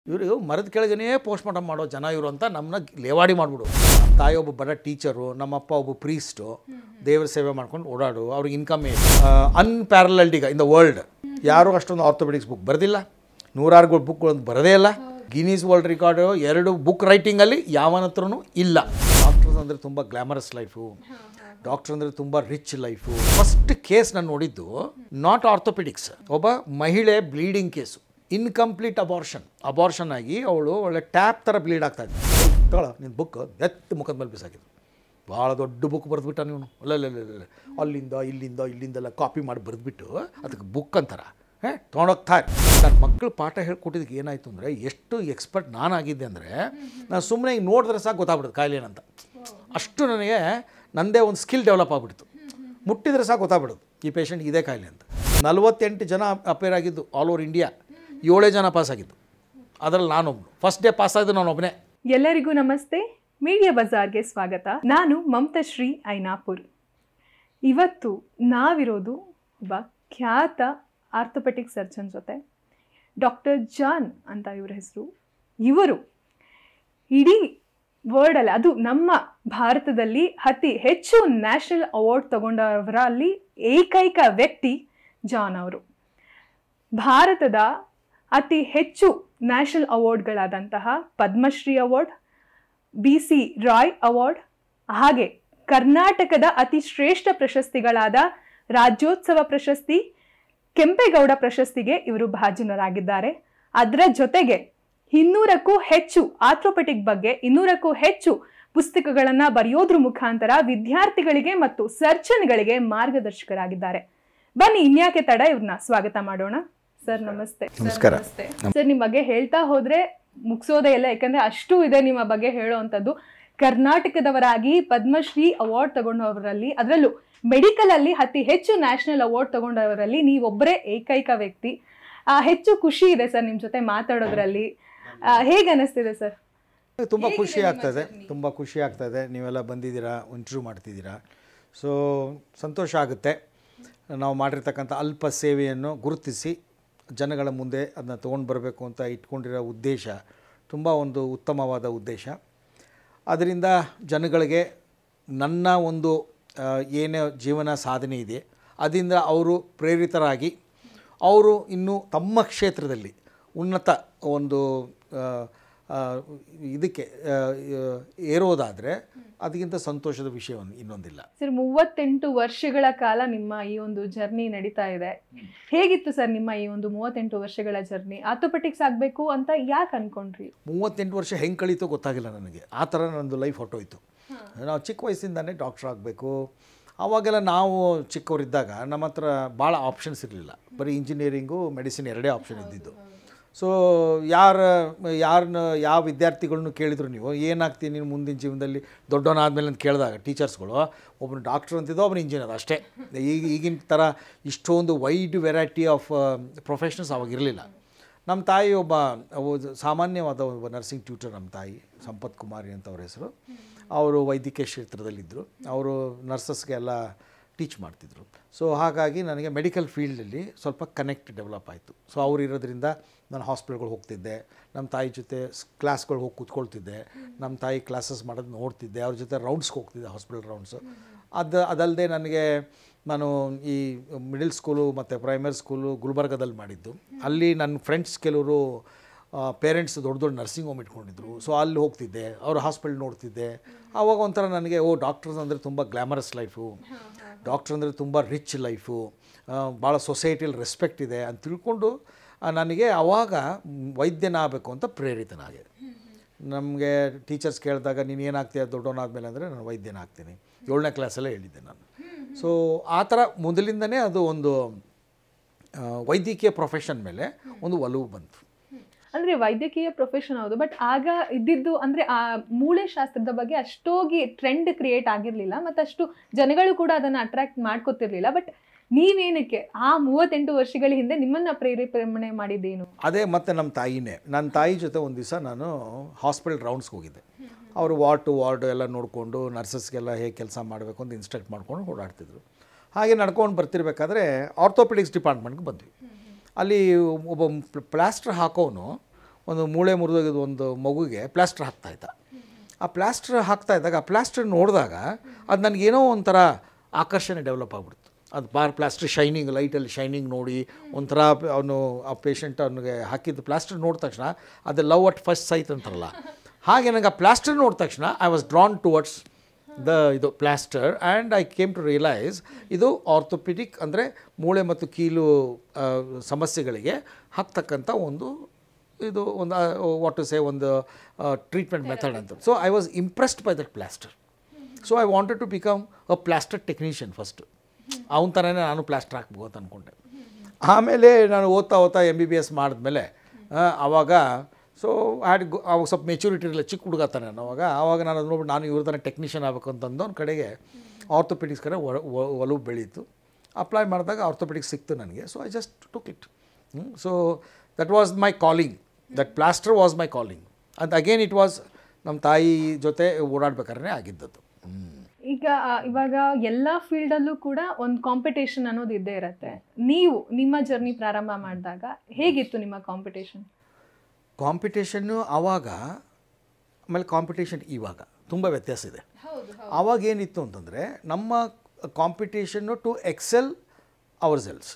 ಇವರು ಮರದ ಕೆಳಗೇ post mortem ಮಾಡೋ ಜನ ಇವರು ಅಂತ ನಮ್ಮನ್ನ ಲೇವಾಡಿ ಮಾಡಿಬಿಡು. ತಾಯಿ ಒಬ್ಬ ಬಡ ಟೀಚರು, ನಮ್ಮಪ್ಪ ಒಬ್ಬ ಪ್ರೀಸ್ಟು, ದೇವರ ಸೇವೆ ಮಾಡ್ಕೊಂಡು ಓಡಾಡು. ಅವ್ರಿಗೆ ಇನ್ಕಮ್ ಅನ್ಪ್ಯಾರಲಲ್ಡ್ ಈಗ ಇನ್ ದ ವರ್ಲ್ಡ್. ಯಾರೂ ಅಷ್ಟೊಂದು ಆರ್ಥೋಪೆಡಿಕ್ಸ್ ಬುಕ್ ಬರೆದಿಲ್ಲ, ನೂರಾರು ಬುಕ್ಗಳೊಂದು ಬರೋದೇ ಇಲ್ಲ. ಗಿನೀಸ್ ವರ್ಲ್ಡ್ ರೆಕಾರ್ಡು 2 ಬುಕ್ ರೈಟಿಂಗಲ್ಲಿ ಯಾವನ ಹತ್ರನೂ ಇಲ್ಲ. ಡಾಕ್ಟರ್ಸ್ ಅಂದರೆ ತುಂಬ ಗ್ಲಾಮರಸ್ ಲೈಫು, ಡಾಕ್ಟರ್ ಅಂದರೆ ತುಂಬ ರಿಚ್ ಲೈಫು. ಫಸ್ಟ್ ಕೇಸ್ ನಾನು ನೋಡಿದ್ದು ನಾಟ್ ಆರ್ಥೋಪೆಡಿಕ್ಸ್, ಒಬ್ಬ ಮಹಿಳೆ ಬ್ಲೀಡಿಂಗ್ ಕೇಸು, ಇನ್ಕಂಪ್ಲೀಟ್ ಅಬಾರ್ಷನ್ ಆಗಿ ಅವಳು ಒಳ್ಳೆ ಟ್ಯಾಪ್ ಥರ ಬ್ಲೀಡ್ ಆಗ್ತಾಯಿದ್ದೆ. ತಗೊಳ ನಿನ್ನ ಬುಕ್ ಎತ್ತು ಮುಖದ ಮೇಲೆ ಬಿಸಾಕಿದ್ರು. ಭಾಳ ದೊಡ್ಡ ಬುಕ್ ಬರೆದ್ಬಿಟ್ಟ ನೀವು, ಅಲ್ಲ ಇಲ್ಲಿಂದೆಲ್ಲ ಕಾಪಿ ಮಾಡಿ ಬರೆದ್ಬಿಟ್ಟು ಅದಕ್ಕೆ ಬುಕ್ ಅಂತಾರ ತೊಗೊಂಡೋಗ್ತಾರೆ. ನನ್ನ ಮಕ್ಕಳು ಪಾಠ ಹೇಳ್ಕೊಟ್ಟಿದ್ದಕ್ಕೆ ಏನಾಯಿತು ಅಂದರೆ, ಎಷ್ಟು ಎಕ್ಸ್ಪರ್ಟ್ ನಾನಾಗಿದ್ದೆ ಅಂದರೆ, ನಾನು ಸುಮ್ಮನೆ ಈಗ ನೋಡಿದ್ರೆ ಸಾಕು ಗೊತ್ತಾಗ್ಬಿಡುತ್ತೆ ಕಾಯಿಲೆ ಏನಂತ. ಅಷ್ಟು ನನಗೆ ನನ್ನದೇ ಒಂದು ಸ್ಕಿಲ್ ಡೆವಲಪ್ ಆಗಿಬಿಡ್ತು. ಮುಟ್ಟಿದ್ರೆ ಸಾಕು ಗೊತ್ತಾಗ್ಬಿಡೋದು ಈ ಪೇಷಂಟ್ಗೆ ಇದೇ ಕಾಯಿಲೆ ಅಂತ. 48 ಜನ ಅಪೇರ್ ಆಗಿದ್ದು ಆಲ್ ಓವರ್ ಇಂಡಿಯಾ, 7 ಜನ ಪಾಸ್ ಆಗಿದ್ದು. ಅದರಲ್ಲಿ ನಾನೊಬ್ಬನು ಫಸ್ಟ್ ಡೇ ಪಾಸ್ ಆಗಿದ್ದು ನಾನೊಬ್ಬನೇ. ಎಲ್ಲರಿಗೂ ನಮಸ್ತೆ, ಮೀಡಿಯಾ ಬಜಾರ್ಗೆ ಸ್ವಾಗತ. ನಾನು ಮಮತಾಶ್ರೀ ಐನಾಪುರ್. ಇವತ್ತು ನಾವಿರೋದು ಒಬ್ಬ ಖ್ಯಾತ ಆರ್ಥೋಪೆಟಿಕ್ ಸರ್ಜನ್ ಜೊತೆ. ಡಾಕ್ಟರ್ ಜಾನ್ ಅಂತ ಇವರ ಹೆಸರು. ಇವರು ಇಡೀ ವರ್ಲ್ಡಲ್ಲಿ, ಅದು ನಮ್ಮ ಭಾರತದಲ್ಲಿ ಅತಿ ಹೆಚ್ಚು ನ್ಯಾಷನಲ್ ಅವಾರ್ಡ್ ತಗೊಂಡವರಲ್ಲಿ ಏಕೈಕ ವ್ಯಕ್ತಿ ಜಾನ್ ಅವರು. ಭಾರತದ ಅತಿ ಹೆಚ್ಚು ನ್ಯಾಷನಲ್ ಅವಾರ್ಡ್ಗಳಾದಂತಹ Padmashri award, BC Roy award, ಹಾಗೆ ಕರ್ನಾಟಕದ ಅತಿ ಶ್ರೇಷ್ಠ ಪ್ರಶಸ್ತಿಗಳಾದ ರಾಜ್ಯೋತ್ಸವ ಪ್ರಶಸ್ತಿ, ಕೆಂಪೇಗೌಡ ಪ್ರಶಸ್ತಿಗೆ ಇವರು ಭಾಜನರಾಗಿದ್ದಾರೆ. ಅದರ ಜೊತೆಗೆ 200ಕ್ಕೂ ಹೆಚ್ಚು ಆರ್ಥೋಪೆಟಿಕ್ ಬಗ್ಗೆ 200ಕ್ಕೂ ಹೆಚ್ಚು ಪುಸ್ತಕಗಳನ್ನು ಬರೆಯೋದ್ರ ಮುಖಾಂತರ ವಿದ್ಯಾರ್ಥಿಗಳಿಗೆ ಮತ್ತು ಸರ್ಜನ್ಗಳಿಗೆ ಮಾರ್ಗದರ್ಶಕರಾಗಿದ್ದಾರೆ. ಬನ್ನಿ ಇನ್ಯಾಕೆ ತಡ, ಇವ್ರನ್ನ ಸ್ವಾಗತ ಮಾಡೋಣ. ಸರ್ ನಮಸ್ತೆ. ನಮಸ್ಕಾರ. ಸರ್, ನಿಮ್ಮ ಬಗ್ಗೆ ಹೇಳ್ತಾ ಹೋದ್ರೆ ಮುಗಿಸೋದೇ ಇಲ್ಲ, ಯಾಕಂದ್ರೆ ಅಷ್ಟು ಇದೆ ನಿಮ್ಮ ಬಗ್ಗೆ ಹೇಳೋವಂಥದ್ದು. ಕರ್ನಾಟಕದವರಾಗಿ ಪದ್ಮಶ್ರೀ ಅವಾರ್ಡ್ ತಗೊಂಡವರಲ್ಲಿ, ಅದರಲ್ಲೂ ಮೆಡಿಕಲ್ ಅಲ್ಲಿ ಅತಿ ಹೆಚ್ಚು ನ್ಯಾಷನಲ್ ಅವಾರ್ಡ್ ತಗೊಂಡವರಲ್ಲಿ ನೀವೊಬ್ಬರೇ ಏಕೈಕ ವ್ಯಕ್ತಿ. ಹೆಚ್ಚು ಖುಷಿ ಇದೆ ಸರ್ ನಿಮ್ಮ ಜೊತೆ ಮಾತಾಡೋದ್ರಲ್ಲಿ. ಹೇಗೆ ಅನಿಸ್ತಿದೆ ಸರ್? ತುಂಬ ಖುಷಿ ಆಗ್ತಾಯಿದೆ. ನೀವೆಲ್ಲ ಬಂದಿದ್ದೀರಾ, ಇಂಟರ್ವ್ಯೂ ಮಾಡ್ತಿದ್ದೀರಾ. ಸೊ ಸಂತೋಷ ಆಗುತ್ತೆ. ನಾವು ಮಾಡಿರ್ತಕ್ಕಂಥ ಅಲ್ಪ ಸೇವೆಯನ್ನು ಗುರುತಿಸಿ ಜನಗಳ ಮುಂದೆ ಅದನ್ನ ತೊಗೊಂಡು ಬರಬೇಕು ಅಂತ ಇಟ್ಕೊಂಡಿರೋ ಉದ್ದೇಶ ತುಂಬ ಒಂದು ಉತ್ತಮವಾದ ಉದ್ದೇಶ. ಅದರಿಂದ ಜನಗಳಿಗೆ ನನ್ನ ಒಂದು ಏನೇ ಜೀವನ ಸಾಧನೆ ಇದೆ ಅದರಿಂದ ಅವರು ಪ್ರೇರಿತರಾಗಿ ಅವರು ಇನ್ನೂ ತಮ್ಮ ಕ್ಷೇತ್ರದಲ್ಲಿ ಉನ್ನತ ಒಂದು ಇದಕ್ಕೆ ಏರೋದಾದರೆ ಅದಕ್ಕಿಂತ ಸಂತೋಷದ ವಿಷಯವನ್ನು ಇನ್ನೊಂದಿಲ್ಲ. ಸರ್, 38 ವರ್ಷಗಳ ಕಾಲ ನಿಮ್ಮ ಈ ಒಂದು ಜರ್ನಿ ನಡೀತಾ ಇದೆ. ಹೇಗಿತ್ತು ಸರ್ ನಿಮ್ಮ ಈ ಒಂದು 38 ವರ್ಷಗಳ ಜರ್ನಿ? ಆರ್ಥೋಪೆಟಿಕ್ಸ್ ಆಗಬೇಕು ಅಂತ ಯಾಕೆ ಅನ್ಕೊಂಡ್ರಿ? 38 ವರ್ಷ ಹೆಂಗೆ ಕಳೀತೋ ಗೊತ್ತಾಗಿಲ್ಲ ನನಗೆ. ಆ ಥರ ನನ್ನದು ಲೈಫ್ ಹೊಟ್ಟೋಯ್ತು. ನಾವು ಚಿಕ್ಕ ವಯಸ್ಸಿಂದನೇ ಡಾಕ್ಟ್ರ್ ಆಗಬೇಕು. ಆವಾಗೆಲ್ಲ ನಾವು ಚಿಕ್ಕವರಿದ್ದಾಗ ನಮ್ಮ ಹತ್ರ ಭಾಳ ಆಪ್ಷನ್ಸ್ ಇರಲಿಲ್ಲ. ಬರೀ ಇಂಜಿನಿಯರಿಂಗು, ಮೆಡಿಸಿನ್ 2 ಆಪ್ಷನ್ ಇದ್ದಿದ್ದು. ಸೊ ಯಾವ ವಿದ್ಯಾರ್ಥಿಗಳನ್ನೂ ಕೇಳಿದ್ರು, ನೀವು ಏನಾಗ್ತೀನಿ ನೀನು ಮುಂದಿನ ಜೀವನದಲ್ಲಿ ದೊಡ್ಡವನಾದ್ಮೇಲೆ ಅಂತ ಕೇಳಿದಾಗ ಟೀಚರ್ಸ್ಗಳು ಒಬ್ಬನು ಡಾಕ್ಟ್ರ್ ಅಂತಿದ್ದೋ, ಒಬ್ಬನು ಇಂಜಿನಿಯರ್ ಅಷ್ಟೇ. ಈಗಿನ ಥರ ಇಷ್ಟೊಂದು ವೈಡ್ ವೆರೈಟಿ ಆಫ್ ಪ್ರೊಫೆಷನ್ಸ್ ಅವಾಗ ಇರಲಿಲ್ಲ. ನಮ್ಮ ತಾಯಿ ಒಬ್ಬ ಸಾಮಾನ್ಯವಾದ ಒಬ್ಬ ನರ್ಸಿಂಗ್ ಟ್ಯೂಟರ್. ನಮ್ಮ ತಾಯಿ ಸಂಪತ್ ಕುಮಾರಿ ಅಂತ ಅವ್ರ ಹೆಸರು. ಅವರು ವೈದ್ಯಕೀಯ ಕ್ಷೇತ್ರದಲ್ಲಿದ್ದರು. ಅವರು ನರ್ಸಸ್ಗೆಲ್ಲ ಟೀಚ್ ಮಾಡ್ತಿದ್ರು. ಸೊ ಹಾಗಾಗಿ ನನಗೆ ಮೆಡಿಕಲ್ ಫೀಲ್ಡಲ್ಲಿ ಸ್ವಲ್ಪ ಕನೆಕ್ಟ್ ಡೆವಲಪ್ ಆಯಿತು. ಸೊ ಅವ್ರು ಇರೋದ್ರಿಂದ ನಾನು ಹಾಸ್ಪಿಟಲ್ಗಳು ಹೋಗ್ತಿದ್ದೆ, ನಮ್ಮ ತಾಯಿ ಜೊತೆ ಕ್ಲಾಸ್ಗಳು ಹೋಗಿ ಕೂತ್ಕೊಳ್ತಿದ್ದೆ, ನಮ್ಮ ತಾಯಿ ಕ್ಲಾಸಸ್ ಮಾಡೋದು ನೋಡ್ತಿದ್ದೆ, ಅವ್ರ ಜೊತೆ ರೌಂಡ್ಸ್ಗೆ ಹೋಗ್ತಿದ್ದೆ, ಹಾಸ್ಪಿಟಲ್ ರೌಂಡ್ಸು. ಅದಲ್ಲದೆ ನಾನು ಈ ಮಿಡಲ್ ಸ್ಕೂಲು ಮತ್ತು ಪ್ರೈಮರಿ ಸ್ಕೂಲು ಗುಲ್ಬರ್ಗದಲ್ಲಿ ಮಾಡಿದ್ದು. ಅಲ್ಲಿ ನನ್ನ ಫ್ರೆಂಡ್ಸ್ ಕೆಲವರು ಪೇರೆಂಟ್ಸ್ ದೊಡ್ಡ ನರ್ಸಿಂಗ್ ಹೋಮ್ ಇಟ್ಕೊಂಡಿದ್ರು. ಸೊ ಅಲ್ಲಿ ಹೋಗ್ತಿದ್ದೆ, ಅವ್ರ ಹಾಸ್ಪಿಟಲ್ ನೋಡ್ತಿದ್ದೆ. ಆವಾಗ ಒಂಥರ ನನಗೆ ಡಾಕ್ಟರ್ಸ್ ಅಂದರೆ ತುಂಬ ಗ್ಲಾಮರಸ್ ಲೈಫು, ಡಾಕ್ಟ್ರ್ ಅಂದರೆ ತುಂಬ ರಿಚ್ ಲೈಫು, ಭಾಳ ಸೊಸೈಟಿಯಲ್ಲಿ ರೆಸ್ಪೆಕ್ಟ್ ಇದೆ ಅಂತ ತಿಳ್ಕೊಂಡು ನನಗೆ ಆವಾಗ ವೈದ್ಯನಾಗಬೇಕು ಅಂತ ಪ್ರೇರಿತನಾಗಿದೆ. ನಮಗೆ ಟೀಚರ್ಸ್ ಕೇಳಿದಾಗ ನೀನು ಏನಾಗ್ತೀಯ ದೊಡ್ಡವನಾದ್ಮೇಲೆ ಅಂದರೆ ನಾನು ವೈದ್ಯನಾಗ್ತೀನಿ. 7ನೇ ಕ್ಲಾಸಲ್ಲೇ ಹೇಳಿದ್ದೆ ನಾನು. ಸೊ ಆ ಥರ ಮೊದಲಿಂದನೇ ಅದು ಒಂದು ವೈದ್ಯಕೀಯ ಪ್ರೊಫೆಷನ್ ಮೇಲೆ ಒಂದು ಒಲವು ಬಂತು. ಅಂದರೆ ವೈದ್ಯಕೀಯ ಪ್ರೊಫೆಷನ್ ಹೌದು, ಬಟ್ ಆಗ ಇದ್ದಿದ್ದು ಅಂದರೆ ಆ ಮೂಳೆ ಶಾಸ್ತ್ರದ ಬಗ್ಗೆ ಅಷ್ಟೋಗಿ ಟ್ರೆಂಡ್ ಕ್ರಿಯೇಟ್ ಆಗಿರಲಿಲ್ಲ, ಮತ್ತು ಅಷ್ಟು ಜನಗಳು ಕೂಡ ಅದನ್ನು ಅಟ್ರಾಕ್ಟ್ ಮಾಡ್ಕೋತಿರ್ಲಿಲ್ಲ. ಬಟ್ ನೀವೇನಕ್ಕೆ ಆ 38 ವರ್ಷಗಳ ಹಿಂದೆ ನಿಮ್ಮನ್ನು ಪ್ರೇರೇಪಣೆ ಮಾಡಿದ್ದೇನು? ಅದೇ ಮತ್ತು ನಮ್ಮ ತಾಯಿನೇ. ನನ್ನ ತಾಯಿ ಜೊತೆ ಒಂದು ದಿವಸ ನಾನು ಹಾಸ್ಪಿಟಲ್ ರೌಂಡ್ಸ್ಗೆ ಹೋಗಿದ್ದೆ. ಅವರು ವಾರ್ಡ್ ಟು ವಾರ್ಡ್ ಎಲ್ಲ ನೋಡಿಕೊಂಡು ನರ್ಸಸ್ಗೆಲ್ಲ ಹೇಗೆ ಕೆಲಸ ಮಾಡಬೇಕು ಅಂತ ಇನ್ಸ್ಟ್ರಕ್ಟ್ ಮಾಡ್ಕೊಂಡು ಓಡಾಡ್ತಿದ್ರು. ಹಾಗೆ ನಡ್ಕೊಂಡು ಬರ್ತಿರ್ಬೇಕಾದ್ರೆ ಆರ್ಥೋಪೆಡಿಕ್ಸ್ ಡಿಪಾರ್ಟ್ಮೆಂಟ್ಗೆ ಬಂದ್ವಿ. ಅಲ್ಲಿ ಒಬ್ಬ ಪ್ಲಾಸ್ಟರ್ ಹಾಕೋನು ಒಂದು ಮೂಳೆ ಮುರಿದೋಗಿದ್ದು ಒಂದು ಮಗುಗೆ ಪ್ಲಾಸ್ಟರ್ ಹಾಕ್ತಾಯಿದ್ದ. ಆ ಪ್ಲಾಸ್ಟರ್ ಹಾಕ್ತಾಯಿದ್ದಾಗ ಆ ಪ್ಲಾಸ್ಟರ್ ನೋಡಿದಾಗ ಅದು ನನಗೇನೋ ಒಂಥರ ಆಕರ್ಷಣೆ ಡೆವಲಪ್ ಆಗಿಬಿಡ್ತು. ಅದು ಪ್ಲಾಸ್ಟರ್ ಶೈನಿಂಗ್, ಲೈಟಲ್ಲಿ ಶೈನಿಂಗ್ ನೋಡಿ ಒಂಥರ ಅವನು ಆ ಪೇಷಂಟ್ ಅವನಿಗೆ ಹಾಕಿದ್ದು ಪ್ಲಾಸ್ಟರ್ ನೋಡಿದ ತಕ್ಷಣ ಅದು ಲವ್ ಅಟ್ ಫಸ್ಟ್ ಸೈಟ್ ಅಂತಾರಲ್ಲ, ಹಾಗೆ ನನಗೆ ಆ ಪ್ಲಾಸ್ಟರ್ ನೋಡಿದ ತಕ್ಷಣ ಐ ವಾಸ್ ಡ್ರಾನ್ ಟುವರ್ಡ್ಸ್ ಇದು plaster and I came to realise ಇದು ಆರ್ಥೋಪೆಡಿಕ್ ಅಂದರೆ ಮೂಳೆ ಮತ್ತು ಕೀಲು ಸಮಸ್ಯೆಗಳಿಗೆ ಹಾಕ್ತಕ್ಕಂಥ ಒಂದು ಇದು ಒಂದು ವಾಟ್ ಟು ಸೇ ಒಂದು ಟ್ರೀಟ್ಮೆಂಟ್ ಮೆಥಡ್ ಅಂತ. So I was impressed by that plaster. So I wanted to become a plaster technician first. ಅವನ ಥರನೇ ನಾನು ಪ್ಲಾಸ್ಟರ್ ಹಾಕ್ಬೋದು ಅಂತ ಅಂದ್ಕೊಂಡೆ. ಆಮೇಲೆ ನಾನು ಓದ್ತಾ MBBS ಮಾಡಿದ್ಮೇಲೆ ಆವಾಗ ಸೊ ಅವಾಗ ಸ್ವಲ್ಪ ಮೆಚುರಿಟಿ ಇರಲಿಲ್ಲ, ಚಿಕ್ಕ ಹುಡುಗ ತಾನೆ ನಾನು ಆವಾಗ ನಾನು ಅದು ನೋಡ್ಬಿಟ್ಟು ನಾನು ಇವ್ರ ಥರ ಟೆಕ್ನಿಷಿಯನ್ ಆಗಬೇಕು ಅಂತಂದು ಒಂದು ಕಡೆಗೆ ಆರ್ಥೋಪೆಡಿಕ್ಸ್ ಕಡೆ ಒಲವು ಬೆಳೀತು. ಅಪ್ಲೈ ಮಾಡಿದಾಗ ಆರ್ಥೋಪೆಡಿಕ್ಸ್ ಸಿಕ್ತು ನನಗೆ. So I just took it. So that was my calling, that plaster was my calling. ಅಂತ ಅಗೇನ್ ಇಟ್ ವಾಸ್ ನಮ್ಮ ತಾಯಿ ಜೊತೆ ಓಡಾಡ್ಬೇಕಾದ್ರೆ ಆಗಿದ್ದದ್ದು. ಈಗ ಇವಾಗ ಎಲ್ಲ ಫೀಲ್ಡಲ್ಲೂ ಕೂಡ ಒಂದು ಕಾಂಪಿಟೇಷನ್ ಅನ್ನೋದು ಇದ್ದೇ ಇರುತ್ತೆ. ನೀವು ನಿಮ್ಮ ಜರ್ನಿ ಪ್ರಾರಂಭ ಮಾಡಿದಾಗ ಹೇಗಿತ್ತು ನಿಮ್ಮ ಕಾಂಪಿಟೇಷನ್? ಕಾಂಪಿಟೇಷನ್ನು ಆವಾಗ ಆಮೇಲೆ ಕಾಂಪಿಟೇಷನ್ ಇವಾಗ ತುಂಬ ವ್ಯತ್ಯಾಸ ಇದೆ. ಆವಾಗ ಏನಿತ್ತು ಅಂತಂದರೆ ನಮ್ಮ competition to excel ourselves.